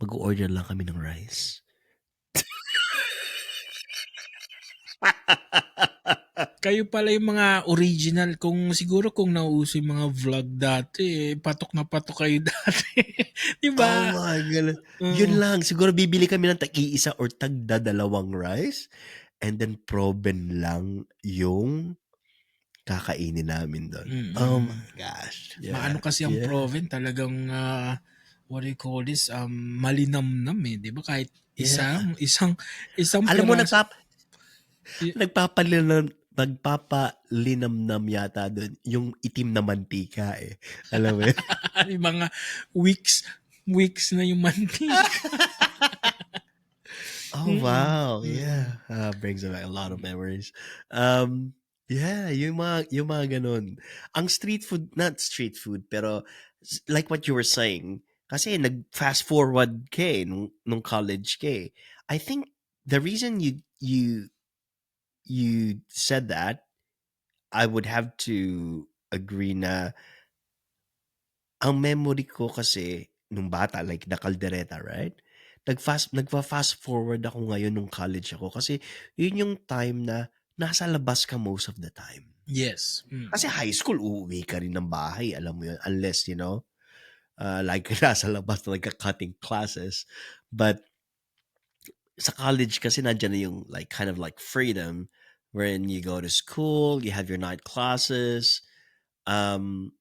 mag-order lang kami ng rice. Kayo pala yung mga original. Siguro kung nauso yung mga vlog dati, patok na patok kayo dati. Di Oh ba? my God. Oo. Yun lang. Siguro bibili kami ng tag-iisa or tagda-dalawang rice, and then Proben lang yung kakainin namin doon. Oh my Mm. gosh. Maano Yeah. kasi ang Yeah. Proven talagang what do you call this? Malinamnam di ba? Kahit Yeah. isang Alam mo, piraso. nagpapalinamnam yata doon yung itim na mantika eh. Alam mo yun? Yung mga weeks na yung mantika. Oh Mm-mm. wow. Mm-mm. Yeah. Brings back a lot of memories. Yeah, yung mga ganun. Ang street food, not street food, pero like what you were saying, kasi nag-fast forward ka nung college ka eh. I think the reason you said that, I would have to agree na ang memory ko kasi nung bata, like the caldereta, right? Nagfa-fast forward ako ngayon nung college ako kasi yun yung time na nasa labas ka most of the time. Yes. Mm. Kasi high school, uuwi ka rin ng bahay, alam mo yun, unless, like nasa labas na nagka-cutting classes. But sa college kasi nandiyan na yung like kind of like freedom wherein you go to school, you have your night classes, and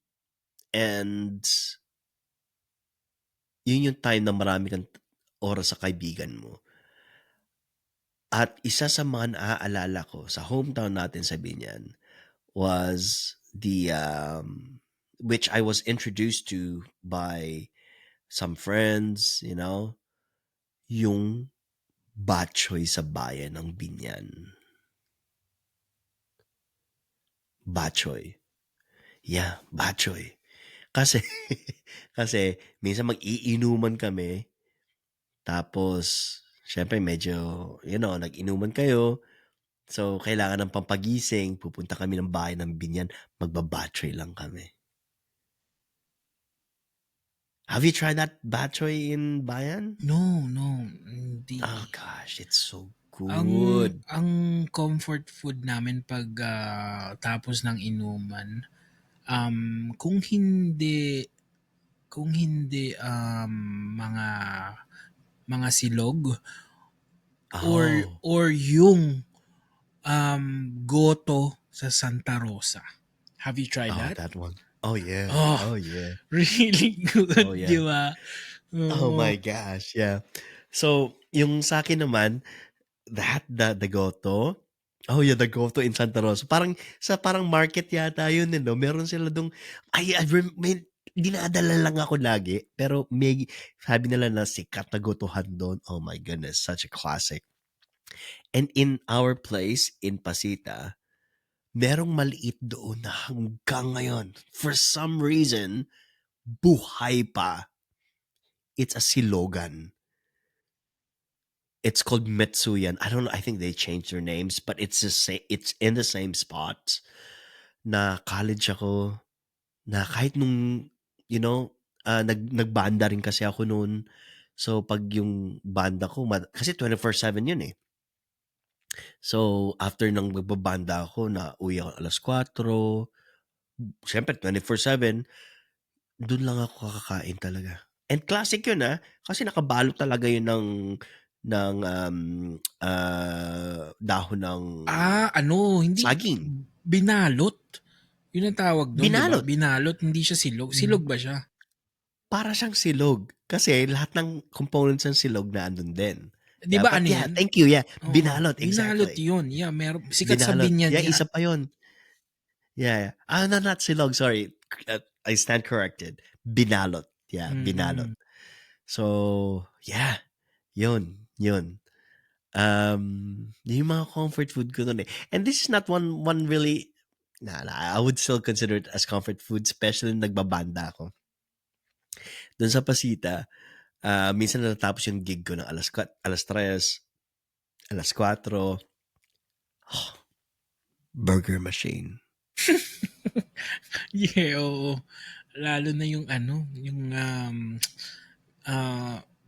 yun yung time na marami kang oras sa kaibigan mo. At isa sa mga naaalala ko sa hometown natin sa Binyan, was the which I was introduced to by some friends, yung batchoy sa bayan ng Binyan. Batchoy. Yeah, batchoy. Kasi kasi minsan mag-iinuman kami, tapos syempre medyo nag-inuman kayo. So kailangan ng pampagising, pupunta kami ng bahay ng Binyan, magba-batchoy lang kami. Have you tried that batchoy in Bayan? No, hindi. Oh gosh, it's so Ang good. ang comfort food namin pag tapos ng inuman, kung hindi mga silog Oh, or yung goto sa Santa Rosa. Have you tried that? that one. Oh yeah. Oh, Oh yeah. really good, Oh di yeah. ba? Oh Oo. my gosh, yeah. So, yung sa akin naman, the goto. Oh yeah, the goto in Santa Rosa. Parang market yata yun, no? Meron sila dong, may, dinadala lang ako lagi, pero may, sabi nila na sikat na gotohan doon. Oh my goodness, such a classic. And in our place, in Pasita, merong maliit doon na hanggang ngayon, for some reason, buhay pa. It's a silogan. It's called Metsuyan. I don't know. I think they changed their names, but it's the same. It's in the same spot. Na college ako. Na kahit nung nagbanda rin kasi ako noon. So pag yung banda ko, kasi 24/7 yun eh. So after nang magbabanda ako, na uwi ako alas 4. Siyempre 24/7, doon lang ako kakain talaga. And classic yun kasi nakabalot talaga yun ng dahon ng Hindi saging. binalot. Yun ang tawag doon, di ba? Binalot. Binalot, hindi siya silog. Silog ba siya? Para siyang silog. Kasi lahat ng components ng silog na andun din. Di Yeah, ba but ano yeah, yan? thank you. Yeah, Oo, binalot, binalot exactly. yun. Yeah, meron. Sikat sa Binalot. Binyan Yeah, yan. isa pa yun. Yeah. No, not silog. Sorry. I stand corrected. Binalot. Yeah, binalot. So, yeah. Yun. Yung mga comfort food ko nun eh. And this is not one really, I would still consider it as comfort food, especially nagbabanda ako. Doon sa Pasita, minsan natapos yung gig ko ng alas 3, alas 4. Oh, burger machine. Yeah, oo. Lalo na yung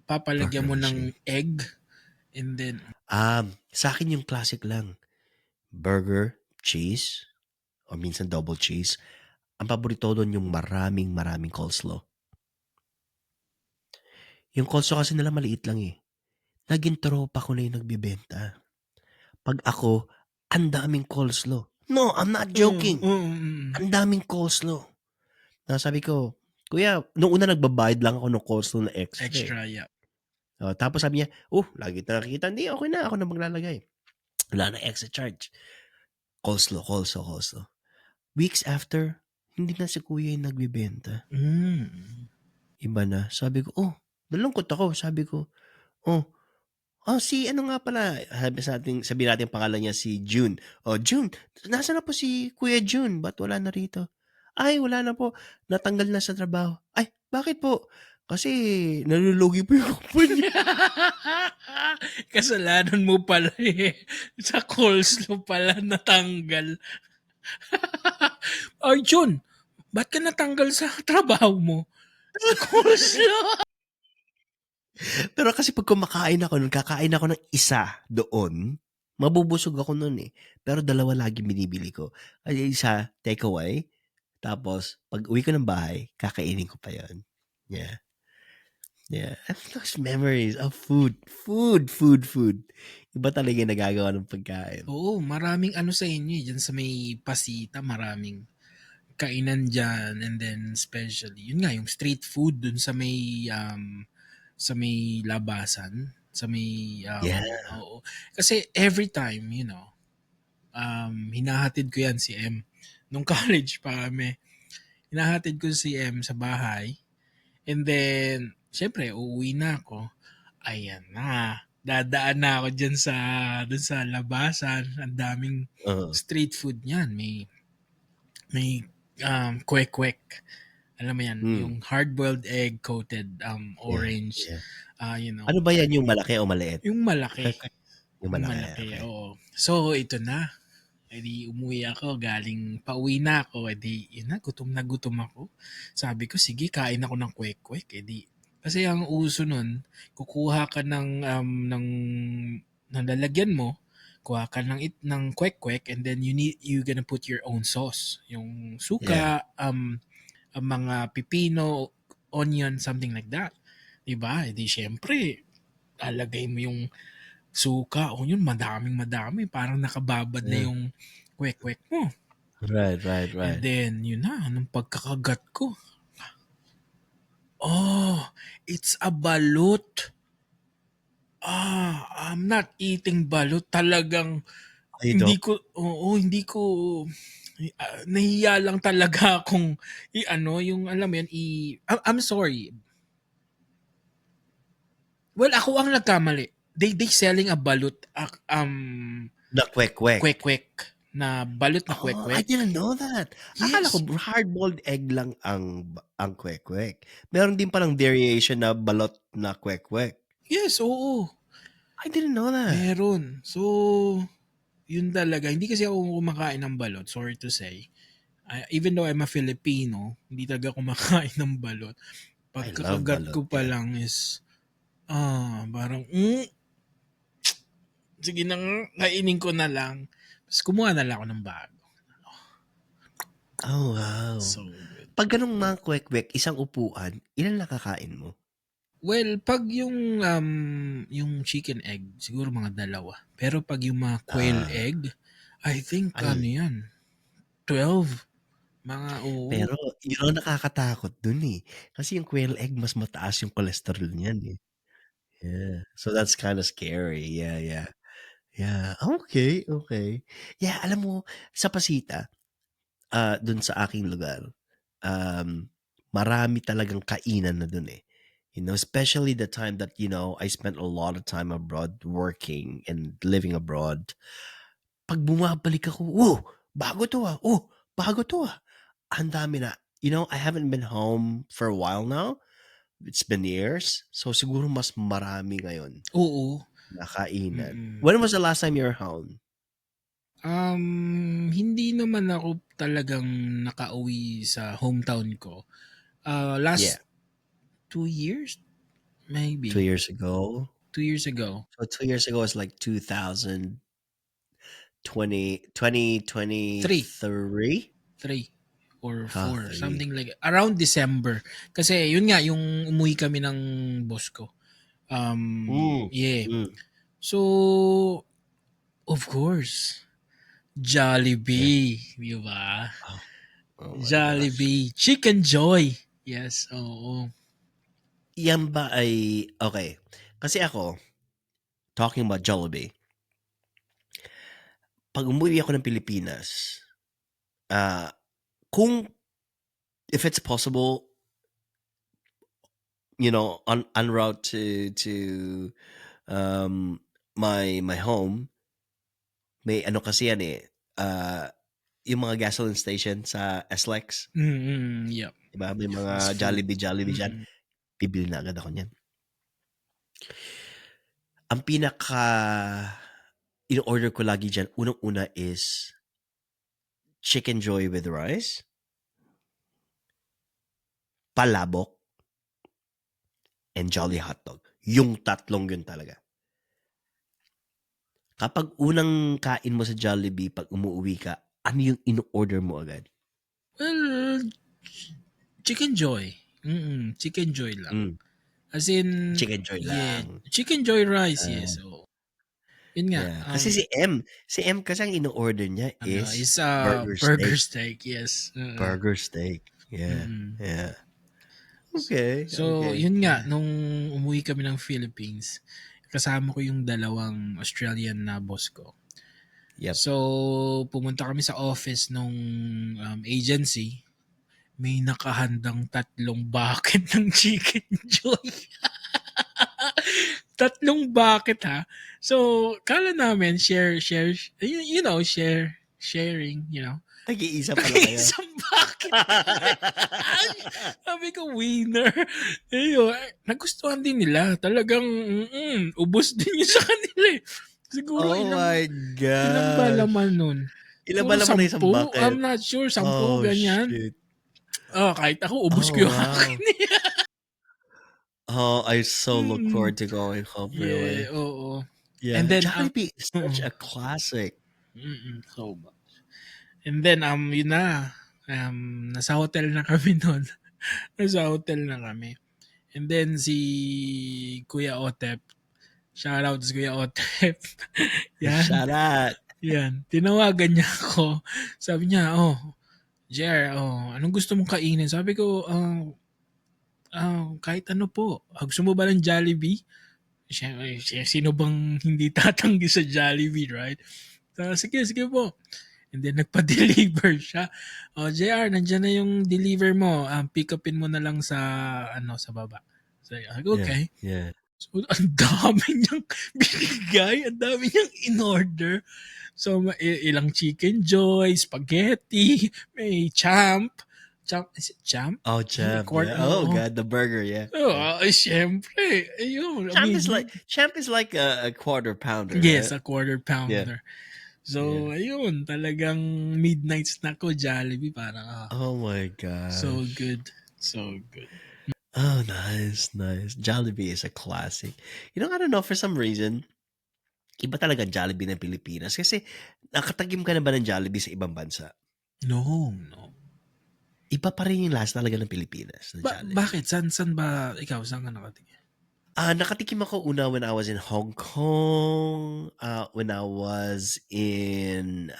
papalagyan mo ng egg and then Sa akin yung classic lang. Burger, cheese, o minsan double cheese. Ang paborito doon yung maraming coleslaw. Yung coleslaw kasi nila maliit lang eh. Naging tropa ko na yung nagbibenta. Pag ako, ang daming coleslaw. No, I'm not joking. Ang daming coleslaw. Sabi ko, kuya, noong una nagbabayad lang ako ng coleslaw na extra. extra, yeah. Tapos sabi niya, lagi na nakikita. Hindi, okay na. Ako na maglalagay. Wala na extra charge. Coleslaw. Weeks after, hindi na si kuya yung nagbibenta. Iba na. Sabi ko, nalungkot ako. Sabi ko, si ano nga pala, sabi natin pangalan niya si June. June, nasa na po si Kuya June? Ba't wala na rito? Ay, wala na po. Natanggal na sa trabaho. Ay, bakit po? Kasi nalulugi po yung kumpanya. Kasalanan mo pala eh. Sa coleslaw pala natanggal. Ay, Jun, ba't ka natanggal sa trabaho mo? Coleslaw. Pero kasi pag kumakain ako nun, kakain ako ng isa doon, mabubusog ako nun eh. Pero dalawa lagi binibili ko. Ay, isa, takeaway. Tapos, pag uwi ko ng bahay, kakainin ko pa yon. Yeah. Yeah. Those memories of food. Food. Iba talaga yung nagagawa ng pagkain. Oo, maraming sa inyo. Diyan sa may Pasita, maraming kainan dyan. And then, especially, yun nga, yung street food dun sa may labasan. Sa may, Yeah. oo. Kasi every time, hinahatid ko yan si M. nung college pa kami. Hinahatid ko si M sa bahay. And then, syempre, uuwi na ako. Ayan na. Dadaan na ako dun sa labasan. Ang daming Uh, street food niyan. May kwek-kwek. Alam mo yan, mm, yung hard-boiled egg coated yeah, orange. yeah. You know, Ano ba yan, yung malaki o maliit? yung malaki. Yung Yung malaki, malaki, okay. oo. So, ito na. Edi umuwi ako, pauwi na ako. Edi, yun na gutom ako. Sabi ko, sige, kain ako ng kwek-kwek. Edi, kasi ang uso nun, kukuha ka ng lalagyan mo, kuha ka ng kwek-kwek, and then you gonna put your own sauce. Yung Yeah. suka, ang mga pipino, onion, something like that. Diba? Edi, syempre, lalagay mo yung suka, onion, madaming-madami. Parang nakababad na Yeah. yung kwek-kwek mo. Right. And then, yun na, nung pagkakagat ko, oh, it's a balut. I'm not eating balut. Talagang, Ay, hindi Doc. ko, nahiya lang talaga akong, yung, alam mo yun, I'm sorry. Well, ako ang nagkamali. They selling a balut, Na kwek-kwek. kwek-kwek, na balut na Oh, I kwek-kwek. didn't know that. Akala ko Yes. hard-boiled egg lang ang kwek-kwek. Meron din palang variation na balot na kwek-kwek. Yes, oo. I didn't know that. Meron. So, yun talaga. Hindi kasi ako kumakain ng balot, sorry to say. Even though I'm a Filipino, hindi talaga kumakain ng balot. I love Pagkakagat ko balot, pa yeah. lang is, parang, sige na nga, kainin ko na lang. Tapos kumuha na lang ako ng bago. Oh, wow. So good. Pag ganung mga kwek-kwek, isang upuan, ilan nakakain mo? Well, pag yung chicken egg, siguro mga 2. Pero pag yung mga quail egg, I think, Ay. yan, 12. Mga, oo. Pero yun ang nakakatakot dun eh. Kasi yung quail egg, mas mataas yung cholesterol niyan eh. Yeah. So that's kind of scary. Yeah. Yeah. Okay. Yeah, alam mo, sa Pasita, dun sa aking lugar, marami talagang kainan na dun eh. You know, especially the time that, I spent a lot of time abroad working and living abroad. Pag bumabalik ako, bago to ah. Bago to ah. Ang dami na. I haven't been home for a while now. It's been years. So siguro mas marami ngayon Oo. na kainan. Mm-mm. When was the last time you were home? Hindi naman ako talagang nakauwi sa hometown ko. Last Yeah. 2 years? Maybe. 2 years ago. 2 years ago. So 2 years ago is like 2023? 3 or 4. 3. Something like, around December. Kasi yun nga, yung umuwi kami ng boss ko. Yeah. So, of course, Jollibee, di ba? Oh my Jollibee. Chicken Joy. Yes, oo. Yan ba ay, okay. Kasi ako, talking about Jollibee, pag umuwi ako ng Pilipinas, if it's possible, en route to my home, may ano kasi yan eh, yung mga gasoline station sa SLEX, Yep. diba? May mga Fast food. Jollibee dyan. Bibili na agad ako niyan. Ang in-order ko lagi dyan, unang-una is Chicken Joy with rice, palabok, and Jolly Hotdog. Yung tatlong yun talaga. Kapag unang kain mo sa Jollibee, pag umuwi ka, ano yung in-order mo agad? Well, Chicken Joy. Chicken Joy lang. As in, Chicken Joy yeah, lang. Chicken Joy rice, yes. So, yun nga. Yeah. Kasi si M kasi ang in-order niya is burger steak, yes. burger steak. Yeah. Yeah. Okay. So, okay. yun nga, nung umuwi kami ng Philippines, kasama ko yung 2 Australian na boss ko. Yep. So, pumunta kami sa office nung agency. May nakahandang 3 bucket ng Chicken Joy. 3 bucket ha. So, kala namin sharing, Nag-iisa pala kayo. Isang bucket. Sabi ko, winner. Ayun, nagustuhan din nila. Talagang, ubos din yun sa kanila eh. Siguro Oh my ilang ba gosh. laman nun? Ilan ba Siguro laman na isang 10? bucket? I'm not sure, 10, Oh, ganyan. shit. Kahit ako, ubos Oh, ko yung wow. akin. Oh, I so look Mm. forward to going home, really. Yeah, oo. Yeah. And then, Jollibee is such a classic. so much. And then, yun na. Nasa hotel na kami nun. Nasa hotel na kami. And then, si Kuya Otep, shoutout sa Kuya Otep. Yan. Shout out. Yan. Tinawagan niya ako. Sabi niya, Jer, anong gusto mong kainin? Sabi ko, kahit ano po. Gusto mo ba ng Jollibee? Siyempre, sino bang hindi tatanggi sa Jollibee, right? So, sige po. And then, nagpa-deliver siya. JR, nandyan na yung deliver mo. Pick upin mo na lang sa baba. So, okay. Yeah. So, ang dami niyang binigay. Ang dami niyang in-order. So, ilang Chicken Joy, spaghetti, may champ. Is it champ? Oh, champ. Yeah. Oh, God, the burger. Yeah. Siyempre. Ayun. Champ is like a quarter pounder. Yes, right? a quarter pounder. So, ayun, talagang midnight snack ko, Jollibee, parang, Oh my God. so good. So good. Oh, nice. Jollibee is a classic. I don't know, for some reason, iba talaga Jollibee ng Pilipinas. Kasi, nakatagim ka na ba ng Jollibee sa ibang bansa? No. Iba pa rin yung lasa talaga ng Pilipinas. Ng Jollibee. Bakit? Saan ba, ikaw, saan ka nakatingin? Nakatikim ako una when I was in Hong Kong, when I was in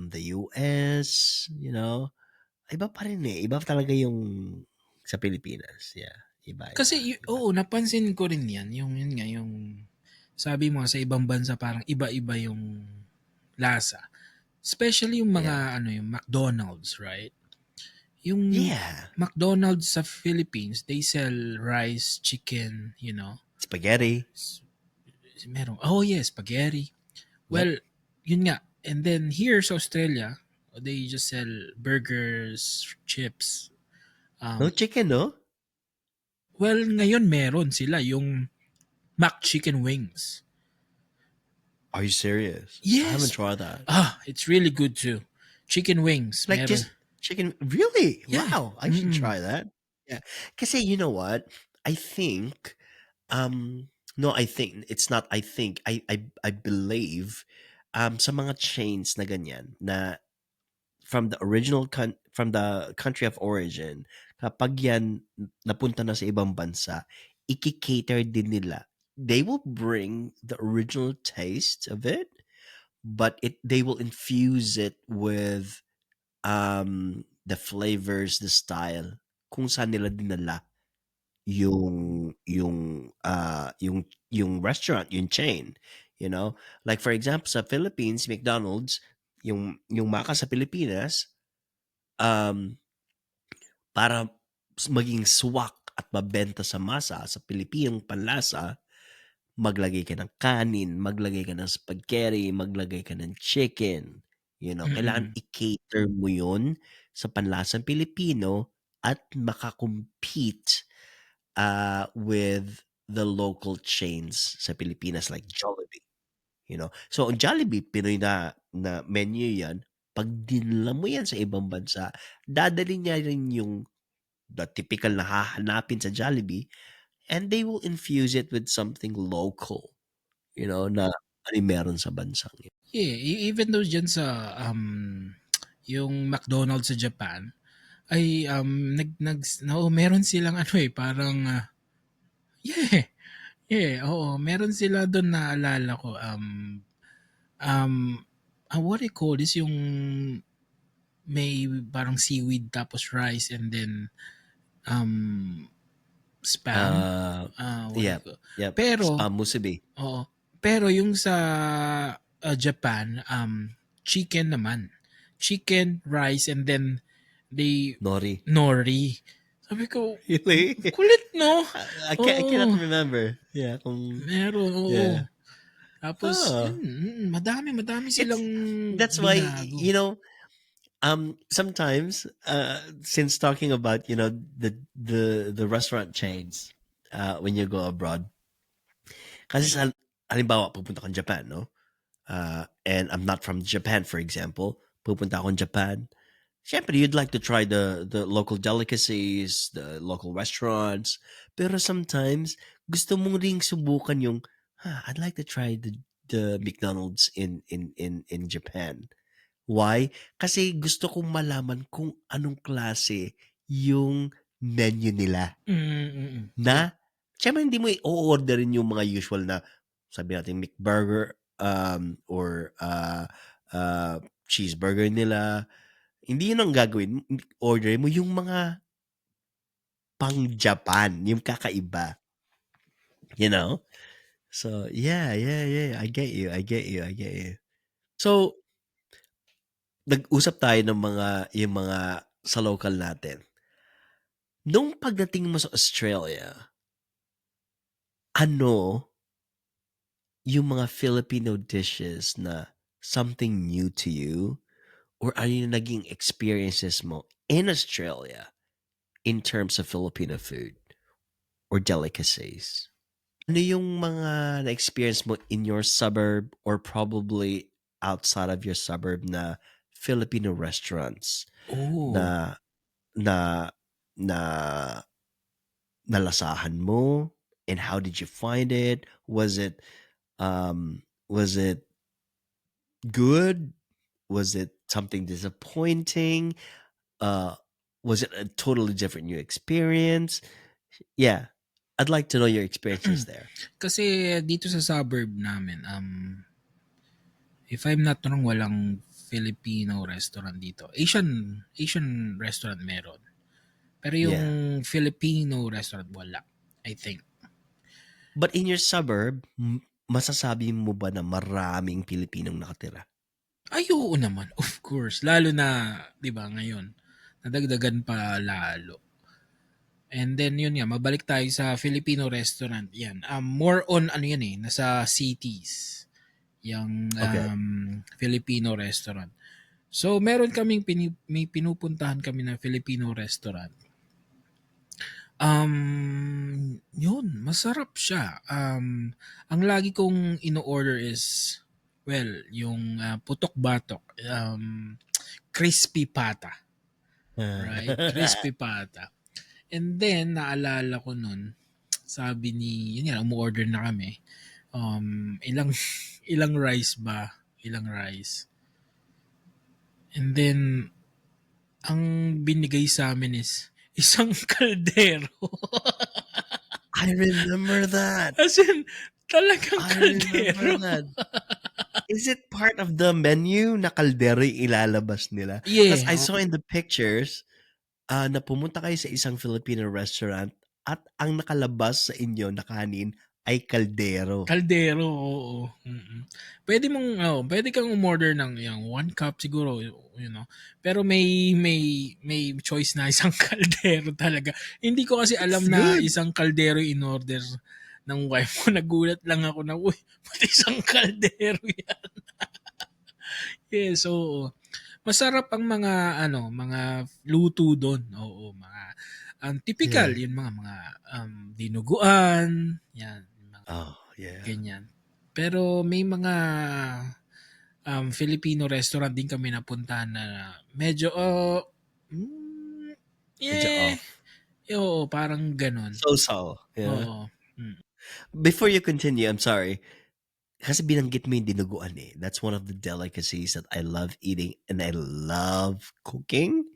the US, Iba pa rin eh. Iba talaga yung sa Pilipinas. Yeah. Iba. Kasi, napansin ko rin yan. Yun nga, yung sabi mo sa ibang bansa parang iba-iba yung lasa. Especially yung mga, yung McDonald's, right? Yung McDonald's sa Philippines, they sell rice, chicken, Spaghetti. Meron. Spaghetti. Well, yun nga. And then here sa Australia, they just sell burgers, chips. No chicken, no? Well, ngayon meron sila yung McChicken wings. Are you serious? Yes. I haven't tried that. It's really good too. Chicken wings. Like meron. just chicken. Really? Yeah. Wow. I should try that. Yeah. Kasi you know what? I think, no, I think, it's not I think, I believe, sa mga chains na ganyan, na from the from the country of origin, kapag yan napunta na sa ibang bansa, iki-cater din nila. They will bring the original taste of it, but they will infuse it with the flavors, the style, kung saan nila dinala yung restaurant, yung chain, like for example sa Philippines, McDonald's, yung maka sa Pilipinas, para maging swak at mabenta sa masa sa Pilipinong panlasa, maglagay ka ng kanin, maglagay ka ng spaghetti, maglagay ka ng chicken. Kailangan i-cater mo yun sa panlasang Pilipino at makakompete with the local chains sa Pilipinas like Jollibee. So ang Jollibee, Pinoy na menu yan. Pag dinala mo yan sa ibang bansa, dadali niya rin yung the typical na hahanapin sa Jollibee, and they will infuse it with something local, na meron sa bansang yun. Yeah, even though dyan sa yung McDonald's sa Japan ay meron silang parang meron sila doon na alala ko what do you call this, yung may parang seaweed tapos rice and then spam. Pero spam musubi. Pero yung sa Japan, chicken naman. Chicken, rice, and then they Nori. nori. Sabi ko, Really? kulit no? I cannot Oo, remember. Yeah, kung meron, oo. yeah. Tapos, Oh. yun, madami silang It's that's why binago. sometimes since talking about the restaurant chains when you go abroad kasi halimbawa pupunta kang Japan, no? And I'm not from Japan, for example. Pupunta akong Japan. Siyempre, you'd like to try the local delicacies, the local restaurants. Pero sometimes, gusto mong ring subukan yung, I'd like to try the McDonald's in Japan. Why? Kasi gusto kong malaman kung anong klase yung menu nila. Yeah. Na, siyempre hindi mo i-orderin yung mga usual na, sabi natin, McBurger or cheeseburger nila. Hindi yun ang gagawin. Order mo yung mga pang-Japan, yung kakaiba. You know? So, yeah. I get you. So, nag-usap tayo ng yung mga sa local natin. Nung pagdating mo sa Australia, ano yung mga Filipino dishes na something new to you? Or ano yung naging experiences mo in Australia in terms of Filipino food or delicacies? Ano yung mga na-experience mo in your suburb or probably outside of your suburb na Filipino restaurants Oh. na na na nalasahan mo, and how did you find it? Was it good? Was it something disappointing? Uh was it a totally different new experience? Yeah. I'd like to know your experiences there. Kasi dito sa suburb namin, if I'm not wrong, walang Filipino restaurant dito. Asian restaurant meron. Pero yung Yeah. Filipino restaurant, wala. I think. But in your suburb, masasabi mo ba na maraming Pilipinong nakatira? Ay, oo naman. Of course. Lalo na, di ba, ngayon. Nadagdagan pa lalo. And then, yun nga, mabalik tayo sa Filipino restaurant. Yan. More on, ano yan eh, nasa cities. Yung Okay. Filipino restaurant. So, meron kaming, may pinupuntahan kami na Filipino restaurant. Yun, masarap siya. Ang lagi kong ino-order is, well, yung putok batok, crispy pata. Right? Crispy pata. And then, naalala ko nun, sabi ni, yun nga, umu-order na kami. Ilang, ilang rice ba? Ilang rice. And then, ang binigay sa amin is, isang kaldero. I remember that. As in, talagang I remember kaldero. that. Is it part of the menu na kaldero yung ilalabas nila? Because Yeah. I saw in the pictures na pumunta kayo sa isang Filipino restaurant at ang nakalabas sa inyo na kanin ay kaldero. Kaldero, oo. Pwede kang umorder ng yung 1 cup siguro, you know. Pero may choice na isang kaldero talaga. Hindi ko kasi alam It's na good. isang kaldero in order ng wife ko. Nagulat lang ako na, uy, pati isang kaldero yan. Yeah, so masarap ang mga luto doon. Oo, mga typical Yeah. yun mga dinuguan, yan, mga Oh, yeah. ganyan. Pero may mga Filipino restaurant din kami napuntahan na medyo Medyo yeah, off. oo, parang ganun. So. Yeah. Oo. Before you continue, I'm sorry. Kasi binanggit mo yung dinuguan eh. That's one of the delicacies that I love eating and I love cooking.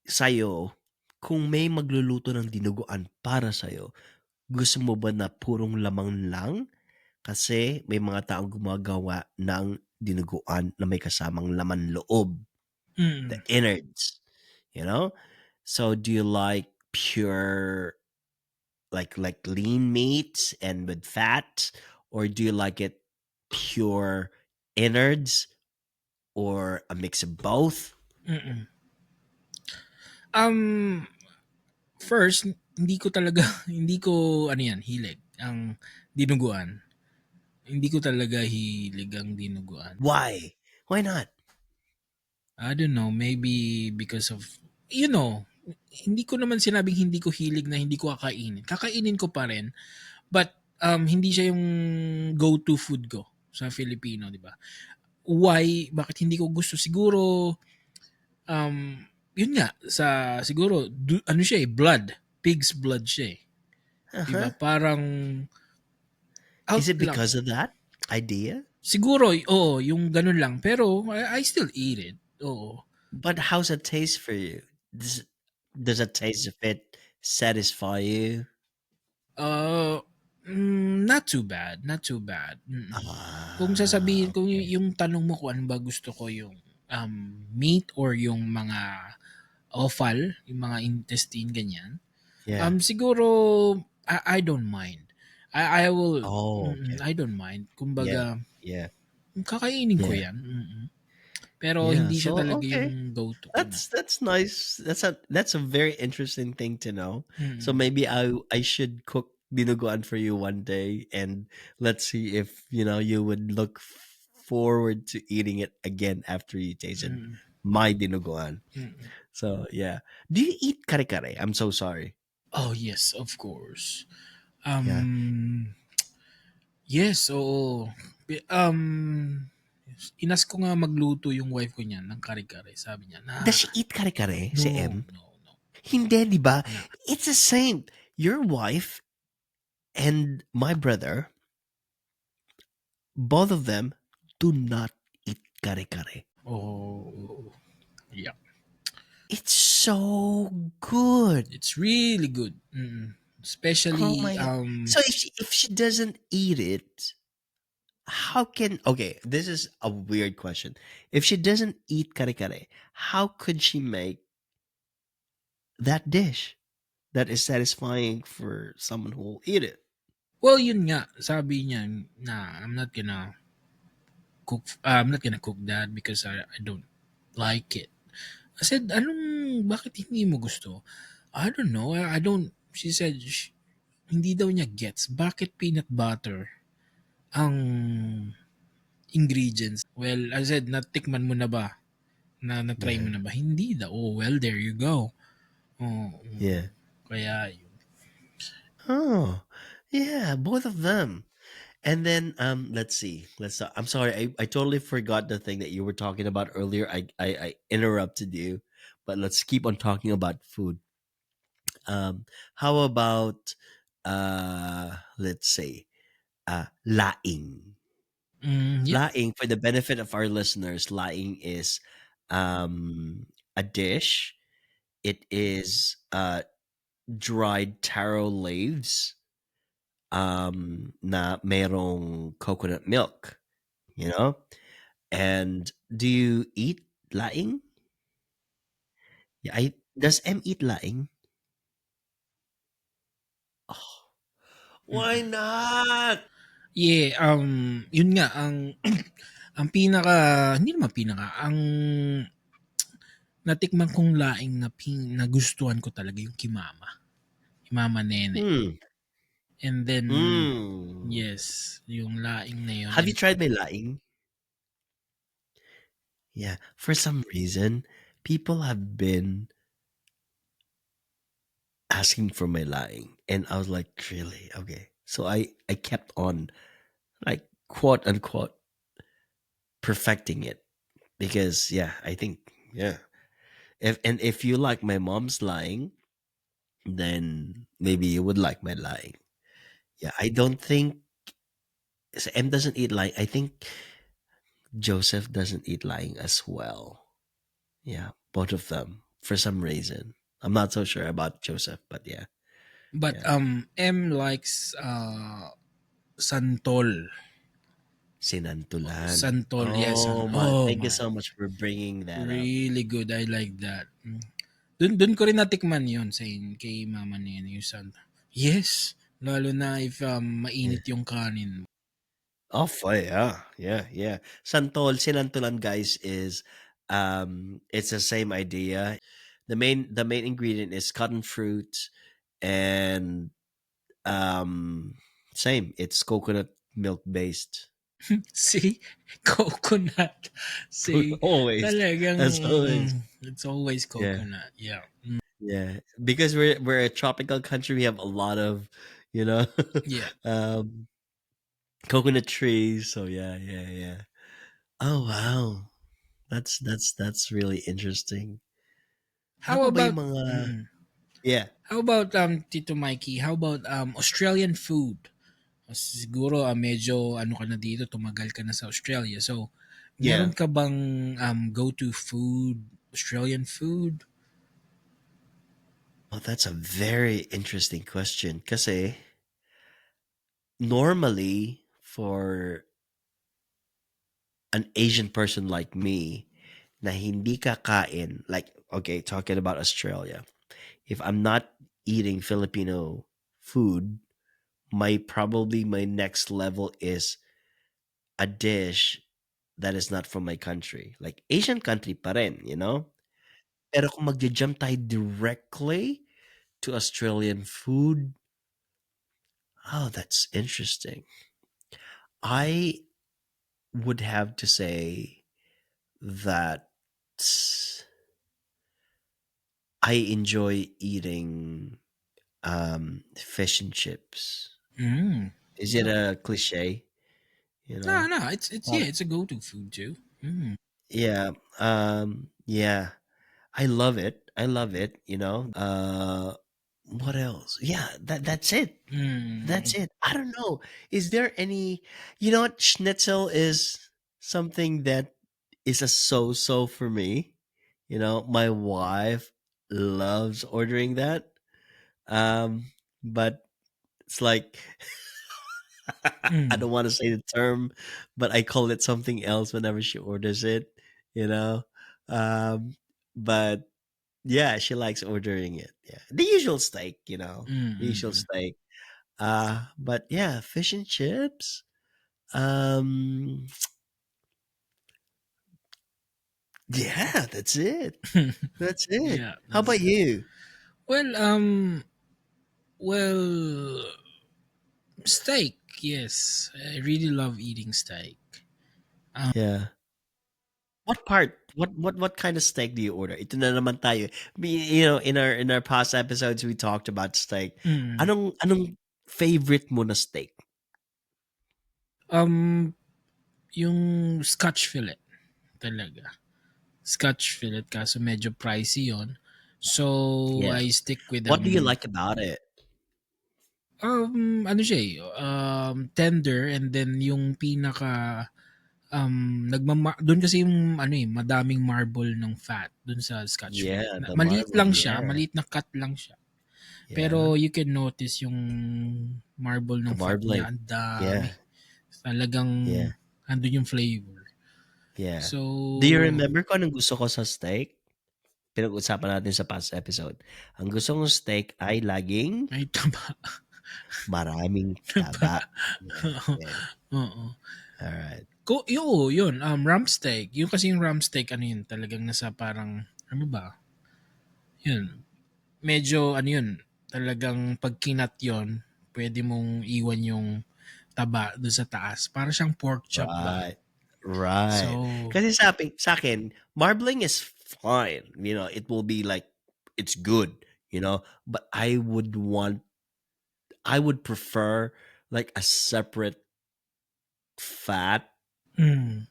Sa'yo, kung may magluluto ng dinuguan para sa'yo, gusto mo ba na purong lamang lang? Kasi may mga taong gumagawa ng dinuguan na may kasamang laman loob, the Mm. innards, you know? So do you like pure like lean meat and with fat, or do you like it pure innards or a mix of both? Mm. Um, First, hindi ko talaga hindi ko ano 'yan, hilig ang dinuguan. Hindi ko talaga hilig ang dinuguan. Why? Why not? I don't know, maybe because of you know, hindi ko naman sinabing hindi ko hilig na hindi ko kakainin. Kakainin ko pa rin, but hindi siya yung go-to food ko sa Filipino, 'di ba? Why? Bakit hindi ko gusto? Siguro um yun nga sa siguro ano siya eh, blood. Pig's blood siya eh. 'Di Uh-huh. ba? Parang out Is it lang. because of that idea? Siguro, oo, yung ganun lang. Pero I still eat it. Oo. But how's it taste for you? Does a taste of it satisfy you? Uh, Not too bad. Not too bad. Mm. Kung sasabihin, kung Okay. yung tanong mo kung ano ba gusto ko yung meat or yung mga offal, yung mga intestine, ganyan. Yeah. Siguro, I don't mind. I will, Oh, okay. I don't mind. Yeah. Kumbaga, Yeah. kakainin ko Yeah. yan. Pero Yeah. hindi siya So talaga okay. yung go-to ko na. That's nice. That's a very interesting thing to know. So Mm, maybe I should cook dinuguan for you one day, and let's see if you would look forward to eating it again after you tasted mm, my dinuguan. mm. So yeah. Do you eat kare kare? I'm so sorry. Oh, yes, of course. Yeah. Yes, oo. Inas ko nga magluto yung wife ko niyan ng kare-kare. Sabi niya na, Does she eat kare kare? Si no, M? no, no, Hindi, di ba? no. It's the same. Your wife and my brother, both of them, do not eat kare kare. Oh, yeah. It's so good. It's really good. Oh Especially, my god. So if she doesn't eat it, how can okay, this is a weird question. If she doesn't eat kare kare, how could she make that dish that is satisfying for someone who will eat it? well, yun nga, sabi niya na I'm not gonna cook that because I don't like it. I said, bakit hindi mo gusto? I don't know. I don't, she said, hindi daw niya gets. Bakit peanut butter ang ingredients? Well, I said, natikman mo na ba? Na-try mo Yeah. na ba? Hindi daw. Oh, well, there you go. Oh, Yeah. kaya yun. Oh. Yeah, both of them. And then let's see. I'm sorry. I totally forgot the thing that you were talking about earlier. I interrupted you, but let's keep on talking about food. How about let's say laing. Yeah. Laing, for the benefit of our listeners, laing is a dish. It is dried taro leaves na merong coconut milk, you know? And do you eat laing? Yeah, does M eat laing? Oh, why Mm. not? Yeah, yun nga, ang pinaka, hindi naman pinaka, ang natikman kong laing nagustuhan ko talaga yung kimama. Kimama nene. Hmm. And then, Hmm. yes, yung laing na yun. Have you And tried my laing? Yeah. For some reason, people have been asking for my laing, and I was like, really? Okay. So I kept on, like, quote unquote, perfecting it because yeah, I think yeah. If you like my mom's lying, then maybe you would like my lying. Yeah, I don't think M doesn't eat lying. I think Joseph doesn't eat lying as well. Yeah, both of them for some reason. I'm not so sure about Joseph, but yeah, but yeah. M likes santol. Sinantulan. Santol, yes. Oh my! Oh Thank you my. so much for bringing that up. Really good. I like that. Dun ko rin natikman yun kay Mama Nene yung santol. Yes. Lalo na if Yeah. mainit yung kanin mo. Oh, yeah, yeah, yeah. Santol, sinantolan, guys, is it's the same idea. The main ingredient is cotton fruit and um same. It's coconut milk based. See? Coconut. See? Always, Talagang, as always. it's always Yeah, coconut. Yeah. yeah. Because we're a tropical country, we have a lot of, you know, Yeah. um coconut trees. So yeah, yeah, yeah. Oh wow. That's really interesting. Ano How pa ba about, yung mga mm, yeah, how about, Tito Mikey, how about, Australian food? Siguro, medyo ano ka na dito, tumagal ka na sa Australia. So, yeah. meron ka bang go-to food, Australian food? Oh, that's a very interesting question kasi normally for an Asian person like me na hindi kakain, like, okay, talking about Australia, if I'm not eating Filipino food, my next level is a dish that is not from my country. Like Asian country pa rin, you know? Pero kung magja-jump tayo directly to Australian food, oh, that's interesting. I would have to say that I enjoy eating fish and chips. Mm. Is it a cliche? You No, know? no, it's Uh, yeah, it's a go-to food too. Mm. yeah. Yeah. I love it. I love it, you know. What else? Yeah, that's it. That's Mm. it. I don't know. Is there any, you know what, schnitzel is something that is a so-so for me. You know, my wife loves ordering that. But it's like I Mm. don't want to say the term, but I call it something else whenever she orders it, you know. Um, but yeah, she likes ordering it. Yeah. The usual steak, you know. The usual Mm. steak. But yeah, fish and chips. Um yeah, that's it. Mm. That's it. Yeah, How that's about it. you? Well, well, steak. Yes, I really love eating steak. Yeah. What part? What kind of steak do you order? Ito na naman tayo. You know, in our past episodes we talked about steak. Mm. Anong favorite mo na steak? Um, yung Scotch fillet talaga. Scotch fillet kaso medyo pricey yon. So Yeah. I stick with What do you like about it? ano siya eh, tender, and then yung pinaka doon kasi yung ano eh, madaming marble ng fat doon sa Scotch fillet. Yeah, the Maliit marble. lang siya, Yeah. maliit na cut lang siya. Pero Yeah. you can notice yung marble The ng fat niya, marbling. ang dami. Yeah. Talagang Yeah. andun yung flavor. Yeah. Do you So, remember kung anong gusto ko sa steak? Pinag-usapan natin sa past episode. Ang gusto kong steak ay laging may taba. maraming taba. Yeah. Yeah. Oo. Alright. Yun, rump steak. Yung kasi yung rump steak, ano yun, talagang nasa parang, ano ba? Yun, medyo, ano yun, talagang pag kinat yun, pwede mong iwan yung taba doon sa taas. Para siyang pork chop ba? Right. Right. So, Kasi sa akin, marbling is fine. You know, it will be like it's good, you know, but I would prefer like a separate fat mm,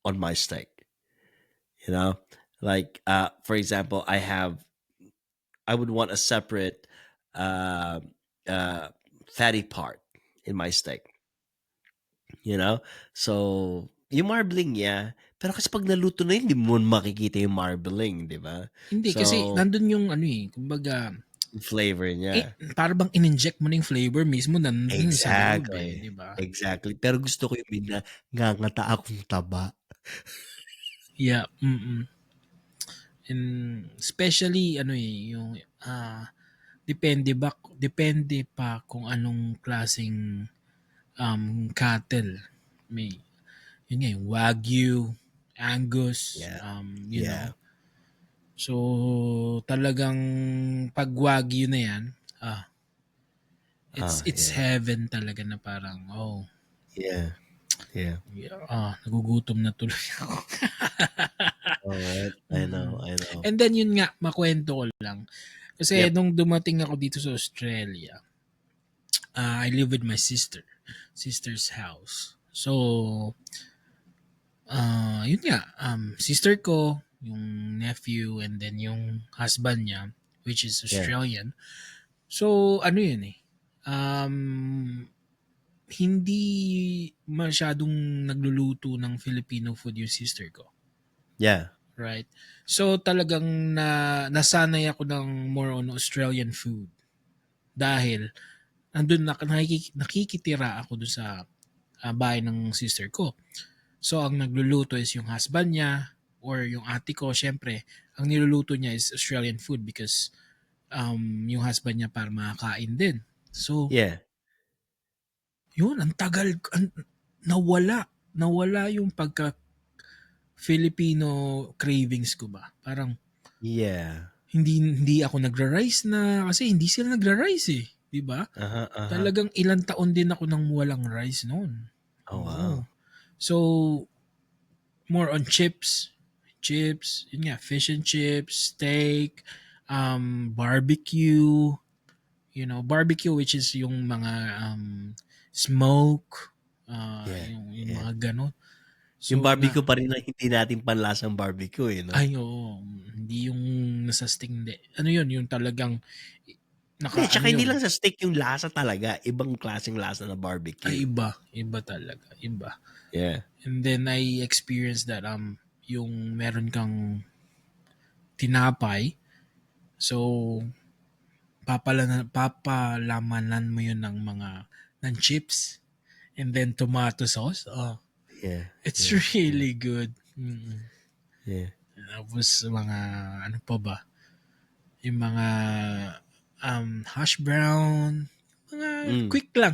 on my steak, you know? Like for example, I would want a separate uh uh fatty part in my steak, you know? So, yung marbling niya, pero kasi pag naluto na yun, hindi mo makikita yung marbling, di ba? hindi, kasi So, nandun yung ano eh, kumbaga, flavor niya. para bang in-inject mo na yung flavor mismo nandun sa loob eh, Exactly. di ba? Exactly. Pero gusto ko yung may nangangata akong taba. Yeah, mm. And especially ano eh, yung depende pa kung anong klaseng cattle. May, yun nga, yung Wagyu, Angus, Yeah. you Yeah. know. So, talagang pag Wagyu na yan, it's Yeah. heaven talaga na parang, Yeah. Yeah. nagugutom na tuloy ako. All right. I know. Mm. I know. And then yun nga, makwento ko lang. Kasi Yep. nung dumating ako dito sa Australia, I live with my sister's house. So, yun nga, sister ko, yung nephew, and then yung husband niya, which is Yeah. Australian. So, ano yun eh, hindi masyadong nagluluto ng Filipino food yung sister ko. Yeah. Right? So, talagang nasanay ako ng more on Australian food. Dahil, nandun nakikitira ako doon sa bahay ng sister ko. So, ang nagluluto is yung husband niya or yung ate ko. Syempre, ang niluluto niya is Australian food because yung husband niya para makakain din. So, Yeah. yun, ang tagal, nawala. Nawala yung pagka Filipino cravings ko ba. Parang, Yeah. hindi ako nagra-rice na kasi hindi sila nagra-rice eh, 'di ba? Uh-huh. Uh-huh. Talagang ilang taon din ako nang walang rice noon. Oh, wow. Oo. So more on chips, yun nga, fish and chips, steak, barbecue, barbecue which is yung mga smoke, Yeah. yung Yeah. mga ganon. Yung So barbecue pa rin na hindi natin panlasang barbecue eh, no? ay oo, hindi yung nasa stick, hindi. Ano yun, yung talagang Tsaka hindi yun, lang sa steak yung lasa talaga. Ibang klaseng lasa na barbecue. ay iba talaga, iba. Yeah. And then I experienced that yung meron kang tinapay, so papalamanan mo yun ng chips and then tomato sauce. Yeah. It's Yeah. really good. Mm. Yeah. Tapos mga ano pa ba? Yung mga hash brown, mga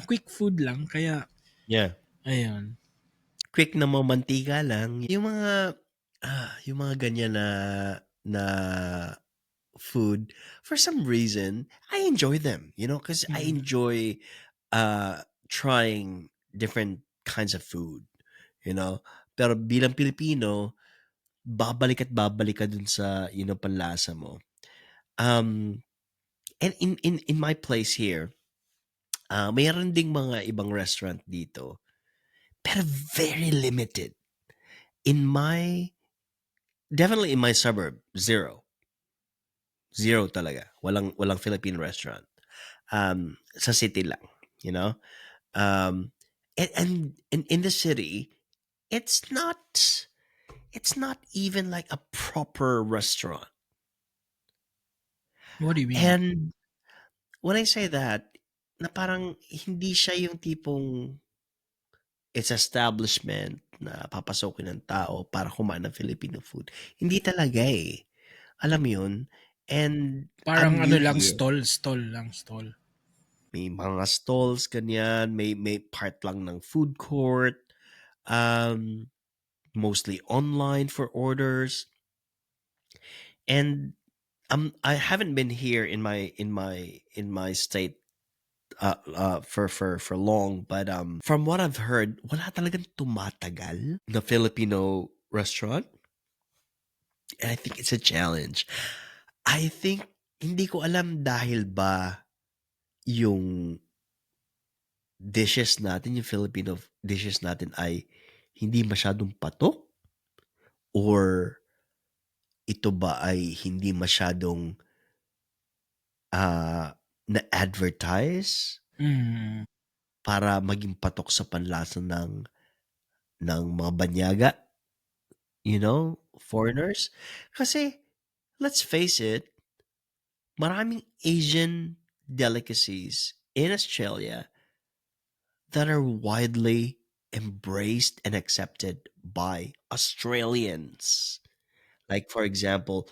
quick food lang, kaya Yeah. ayun. Quick na mamantika lang. Yung mga ganyan na food, for some reason, I enjoy them, because I enjoy trying different kinds of food, Pero bilang Pilipino, babalik at babalik ka dun sa, panlasa mo. And in my place here, mayroon ding mga ibang restaurant dito, pero very limited. Definitely in my suburb, zero talaga. Walang Philippine restaurant. Sa city lang, and in the city, it's not even like a proper restaurant. What do you mean? And when I say that, na parang hindi siya yung tipong it's establishment na papasokin ng tao para kumain ng Filipino food. Hindi talaga eh. Alam mo yun? And Parang I'm ano new lang, here. stall. May mga stalls, ganyan. May part lang ng food court. Mostly online for orders. And I haven't been here in my state for long, but from what I've heard, wala talagang tumatagal na Filipino restaurant. And I think it's a challenge. I think hindi ko alam dahil ba yung dishes natin, yung Filipino dishes natin ay hindi masyadong patok, or ito ba ay hindi masyadong na-advertise para maging patok sa panlasa ng mga banyaga, foreigners. Kasi, let's face it, maraming Asian delicacies in Australia that are widely embraced and accepted by Australians. Like, for example,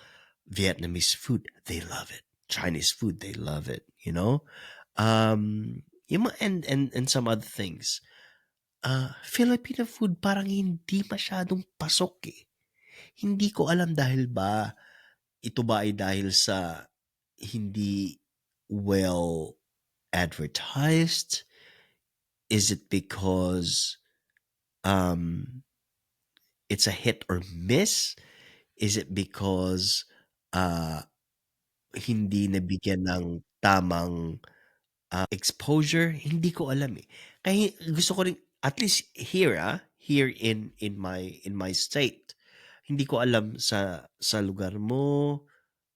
Vietnamese food, they love it. Chinese food, they love it, and some other things. Filipino food parang hindi masyadong pasok eh. Hindi ko alam dahil ba ito ba ay dahil sa hindi well advertised? Is it because um it's a hit or miss? Is it because uh hindi nabigyan ng tamang exposure? Hindi ko alam eh. Kaya gusto ko rin at least here in my state. Hindi ko alam sa lugar mo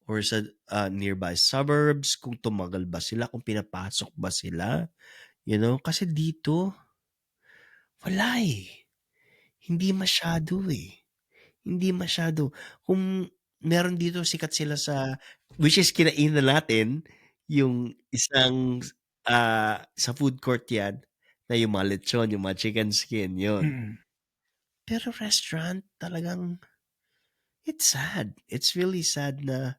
or sa nearby suburbs kung tumagal ba sila, kung pinapasok ba sila, kasi dito wala eh. Hindi masyado eh. Hindi masyado. Kung meron dito sikat sila which is kinainan natin, yung isang sa food court yan, na yung mga lechon, yung mga chicken skin, yun. Mm. Pero restaurant, talagang, it's sad. It's really sad na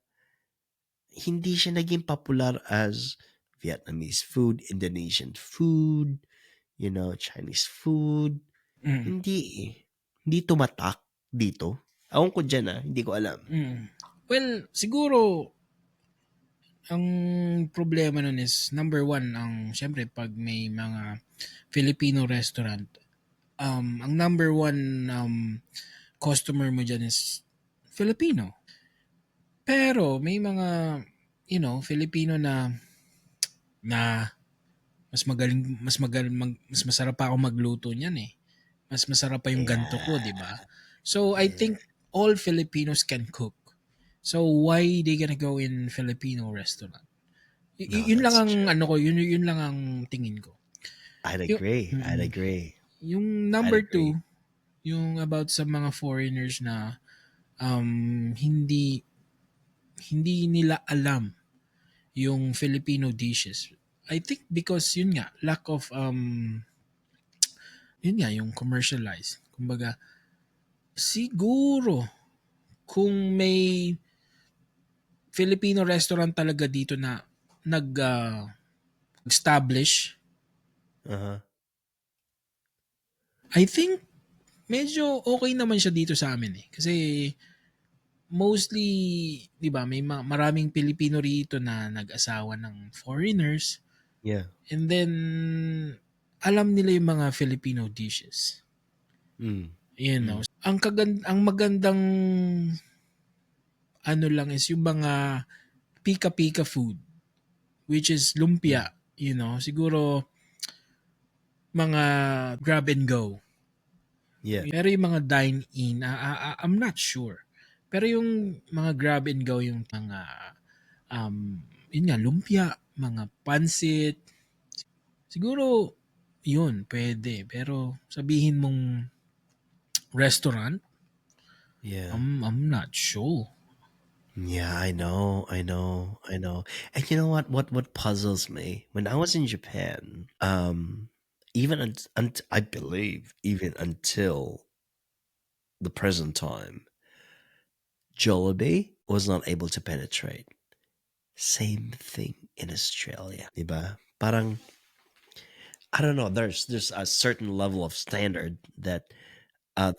hindi siya naging popular as Vietnamese food, Indonesian food, Chinese food. Mm. Hindi eh. Hindi tumatak dito. Ewan ko dyan hindi ko alam. Mm. Well, siguro ang problema nun is number one, syempre pag may mga Filipino restaurant, ang number one customer mo dyan is Filipino. Pero may mga Filipino na mas masarap pa ako magluto niyan eh. Mas masarap pa yung ganto ko, di ba? So I think all Filipinos can cook. So why they gonna go in Filipino restaurant? No, Yun lang that's ang true. yun lang ang tingin ko. I'd Yung, agree. I'd agree. yung I'd number agree. 2, yung about sa mga foreigners na hindi nila alam yung Filipino dishes. I think because yun nga, lack of yun nga, yung commercialized. Kumbaga, siguro kung may Filipino restaurant talaga dito na establish, Uh-huh. I think medyo okay naman siya dito sa amin eh. Kasi mostly, 'di ba, may maraming Pilipino rito na nag-asawa ng foreigners, Yeah. and then alam nila yung mga Filipino dishes. Mm. Ang magandang lang is yung mga pika-pika food, which is lumpia, siguro mga grab and go. Yeah. Pero yung mga dine-in, I'm not sure. Pero yung mga grab and go, yung mga, yun nga, lumpia, mga pansit, siguro, yun, pwede. Pero sabihin mong restaurant, Yeah. I'm not sure. Yeah, I know. And you know what puzzles me? When I was in Japan, even I believe even until the present time, Jollibee was not able to penetrate. Same thing in Australia, diba? Parang I don't know. There's a certain level of standard that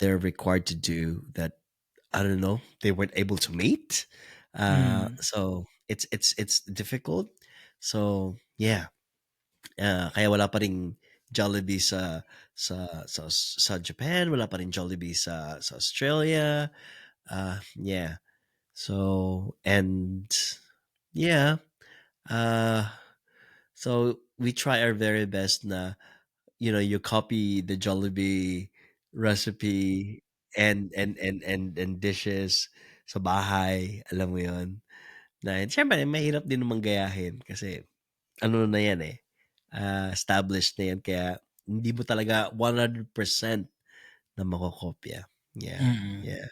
they're required to do that I don't know they weren't able to meet. So it's difficult. So yeah, kaya wala pa ring Jollibee sa Japan, wala pa ring Jollibee sa Australia. Yeah. So and yeah, uh, so we try our very best na you copy the Jollibee recipe and dishes sa bahay, alam mo yon. Na syempre mahirap din namang gayahin kasi ano na yan established na yan kaya hindi mo talaga 100% na makokopya. Yeah, Mm-mm. yeah.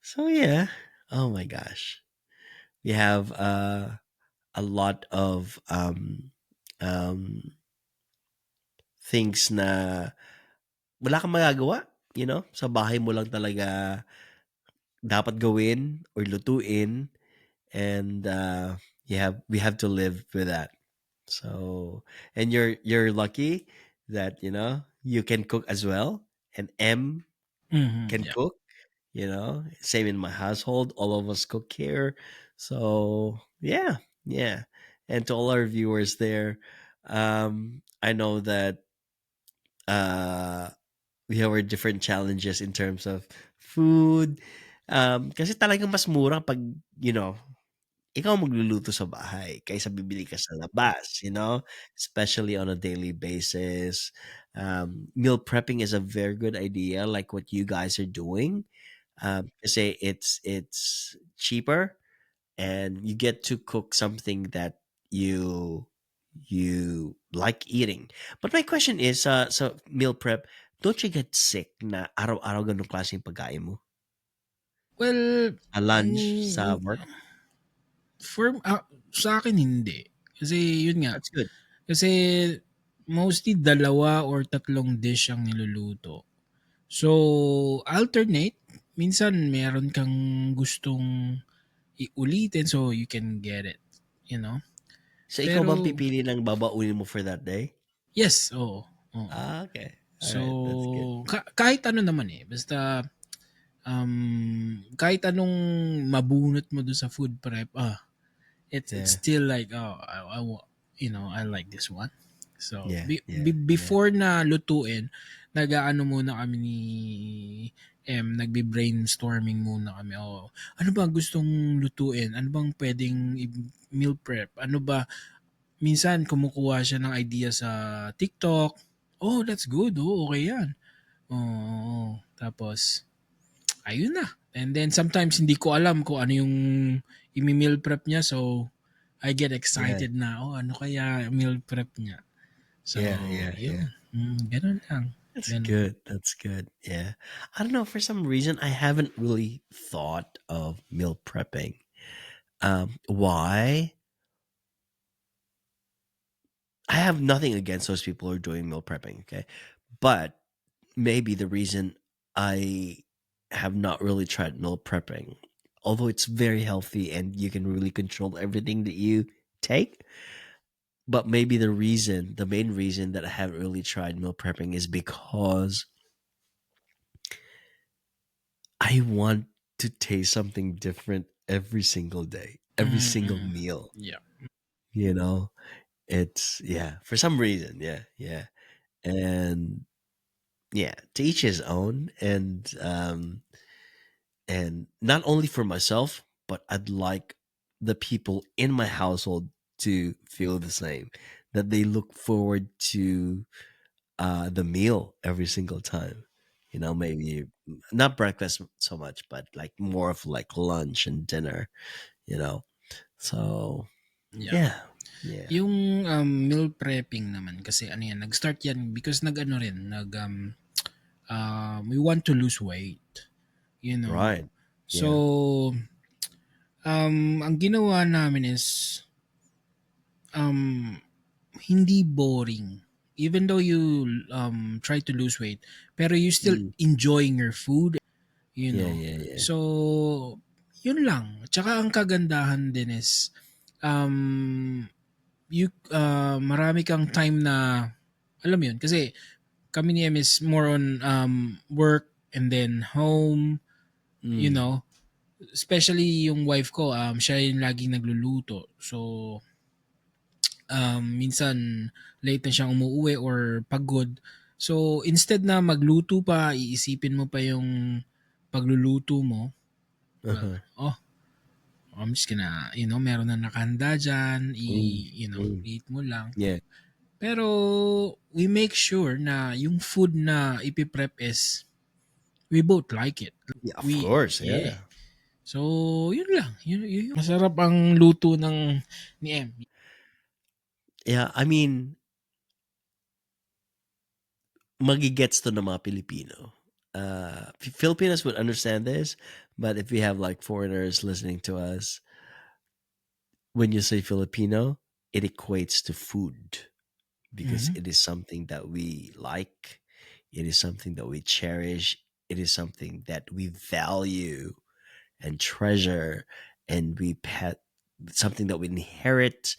So yeah, oh my gosh. We have a lot of um things na wala kang magagawa, sa bahay mo lang talaga dapat gawin or lutuin and we have to live with that. So and you're lucky that you can cook as well, and M can Yeah. cook. Same in my household. All of us cook here. So yeah, yeah. And to all our viewers there, I know that uh, we have our different challenges in terms of food. Kasi talagang mas mura pag, you know, ikaw magluluto sa bahay kaysa bibili ka sa labas, especially on a daily basis. Meal prepping is a very good idea, like what you guys are doing. Kasi it's cheaper and you get to cook something that you like eating. But my question is, so meal prep, don't you get sick na araw-araw ganong klaseng pagkain mo? Well, Sa lunch, sa mm, work? for sa akin hindi. Kasi yun nga, That's good. kasi mostly dalawa or tatlong dish ang niluluto. So, alternate. Minsan meron kang gustong iulitin so you can get it, you know? So ikaw bang Pero, pipili ng babaunin mo for that day? yes, oo. Oo. Okay. All So, right, that's good. kahit ano naman eh. Basta, kahit anong mabunot mo doon sa food prep, it's Yeah. still like, I like this one. So, Yeah, yeah, yeah. before na lutuin, nag-aano muna kami ni nagbe-brainstorming muna kami. Oh, ano ba gustong lutuin? Ano bang pwedeng meal prep? Ano ba minsan kumukuha siya ng idea sa TikTok. Oh, that's good. Oh, okay 'yan. Oo. Tapos ayun na. And then sometimes hindi ko alam kung ano yung imi-meal prep niya so I get Yeah. excited na, oh, ano kaya meal prep niya. So, Yeah, yeah, yeah. yun. Ganun lang. That's Ganun. good. That's good. Yeah. I don't know, for some reason I haven't really thought of meal prepping. Why? I have nothing against those people who are doing meal prepping, okay? But maybe the reason I have not really tried meal prepping, although it's very healthy and you can really control everything that you take, but maybe the main reason that I haven't really tried meal prepping is because I want to taste something different every single day, every single Mm-mm. meal, Yeah. you know? It's yeah, for some reason, yeah, yeah. And yeah, to each his own. And not only for myself, but I'd like the people in my household to feel the same, that they look forward to the meal every single time. Maybe not breakfast so much, but like more of like lunch and dinner. You know, so Yeah. yeah, yeah. Yung meal prepping naman kasi ano yan, nag-start yan because nag-ano rin, we want to lose weight, you know. Right. Yeah. So, ang ginawa namin is um, hindi boring. Even though you try to lose weight, pero you still Mm. enjoying your food, you Yeah. know. Yeah. Yeah. So, yun lang. Tsaka ang kagandahan din is marami kang time na alam mo yun kasi kami ni Em is more on work and then home, you Mm. know. Especially yung wife ko, siya yung laging nagluluto. So, minsan late na siyang umuuwi or pagod. So, instead na magluto pa, iisipin mo pa yung pagluluto mo. Well, Uh-huh. I'm just gonna, meron na nakahanda dyan, Mm. Mm. eat mo lang. Yeah. Pero, we make sure na yung food na ipiprep is, we both like it. Yeah. Of course. Yeah. Yeah. So, yun lang. Yun. Masarap ang luto ni Em. Yeah. I mean, magigets to ng mga Pilipino. Filipinos would understand this, but if we have like foreigners listening to us, when you say Filipino, it equates to food because Mhm. it is something that we like, it is something that we cherish, it is something that we value and treasure, and something that we inherit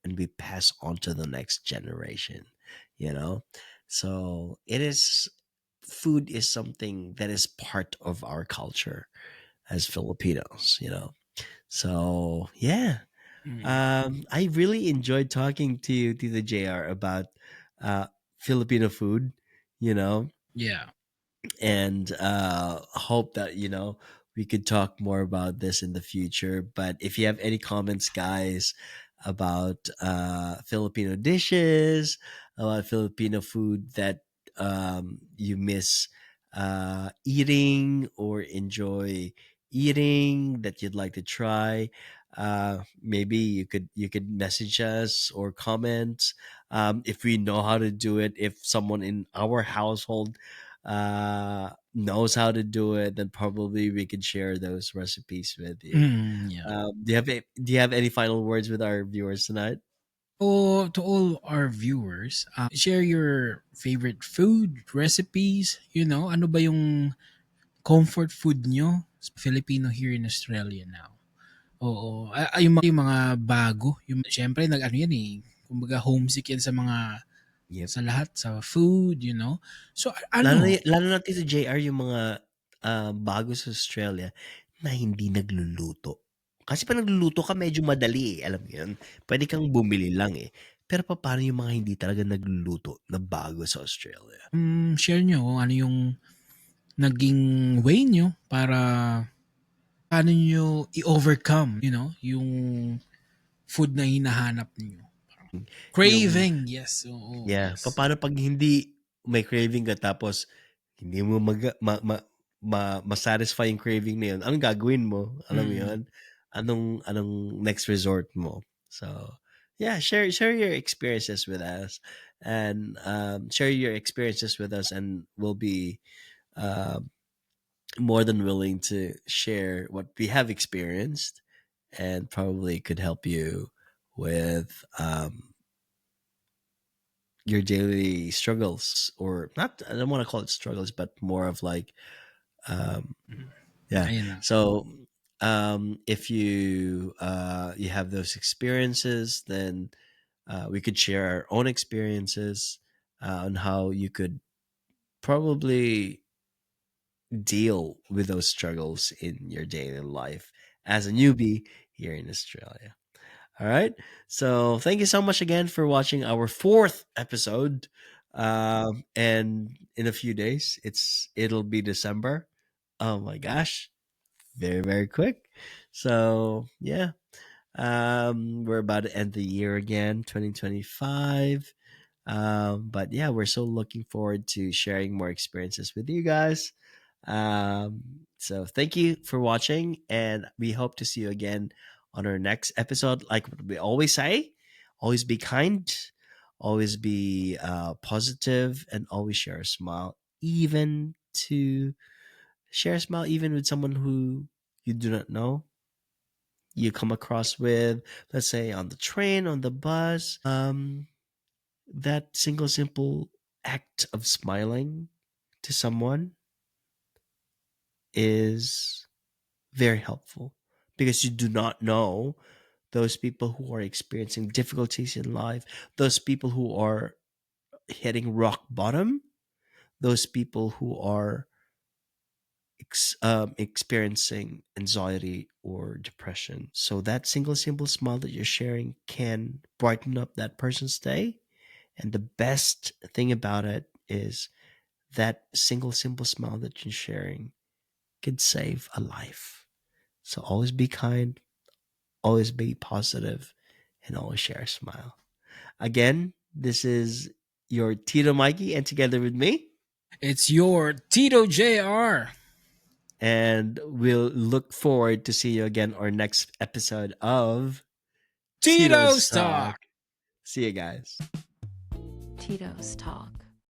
and we pass on to the next generation, you know? So food is something that is part of our culture as Filipinos, you know. So yeah, Mm. I really enjoyed talking to you, to the JR, about uh, Filipino food, you know, Yeah. and hope that we could talk more about this in the future. But if you have any comments, guys, about Filipino dishes, about Filipino food that you miss eating or enjoy eating, that you'd like to try, maybe you could message us or comment. If we know how to do it, if someone in our household knows how to do it, then probably we can share those recipes with you. Yeah. Do you have any final words with our viewers tonight? So to all our viewers, share your favorite food recipes. Ano ba yung comfort food nyo as Filipino here in Australia now? Oo. Yung mga bago. Siyempre, nag-ano yan eh. Kumbaga, homesick yan Yep. sa lahat, sa food. So, Lalo na Tito JR, yung mga bago sa Australia na hindi nagluluto. Kasi pa nagluluto ka, medyo madali eh. Alam mo yun? Pwede kang bumili lang eh. Pero paano yung mga hindi talaga nagluluto na bago sa Australia? share nyo kung ano yung naging way nyo para paano nyo i-overcome, yung food na hinahanap niyo. Yung Craving, yes. Oo, Yeah, yes. paano 'pag hindi may craving ka tapos hindi mo maga ma ma ma ma-satisfy yung craving na yun, anong gagawin mo? Alam mo Mm. yun? Anong next resort mo? So, yeah, share your experiences with us, and share your experiences with us, and we'll be uh, more than willing to share what we have experienced, and probably could help you with your daily struggles, or not, I don't want to call it struggles, but more of like um Mm. yeah. Ayun na. So if you have those experiences, then we could share our own experiences on how you could probably deal with those struggles in your daily life as a newbie here in Australia. All right. So thank you so much again for watching our fourth episode. And in a few days, it'll be December. Oh my gosh, very very quick. So yeah, we're about to end the year again, 2025. But yeah, we're so looking forward to sharing more experiences with you guys. So thank you for watching, and we hope to see you again on our next episode. Like what we always say, always be kind, always be positive, and always share a smile, even to share a smile, even with someone who you do not know, you come across with, let's say on the train, on the bus. That single simple act of smiling to someone is very helpful, because you do not know those people who are experiencing difficulties in life, those people who are hitting rock bottom, those people who are experiencing anxiety or depression. So that single simple smile that you're sharing can brighten up that person's day. And the best thing about it is that single simple smile that you're sharing could save a life. So always be kind, always be positive, and always share a smile. Again, this is your Tito Mikey, and together with me, It's your Tito JR. and we'll look forward to see you again our next episode of Tito's Tito's Talk. Talk. See you guys. Tito's Talk.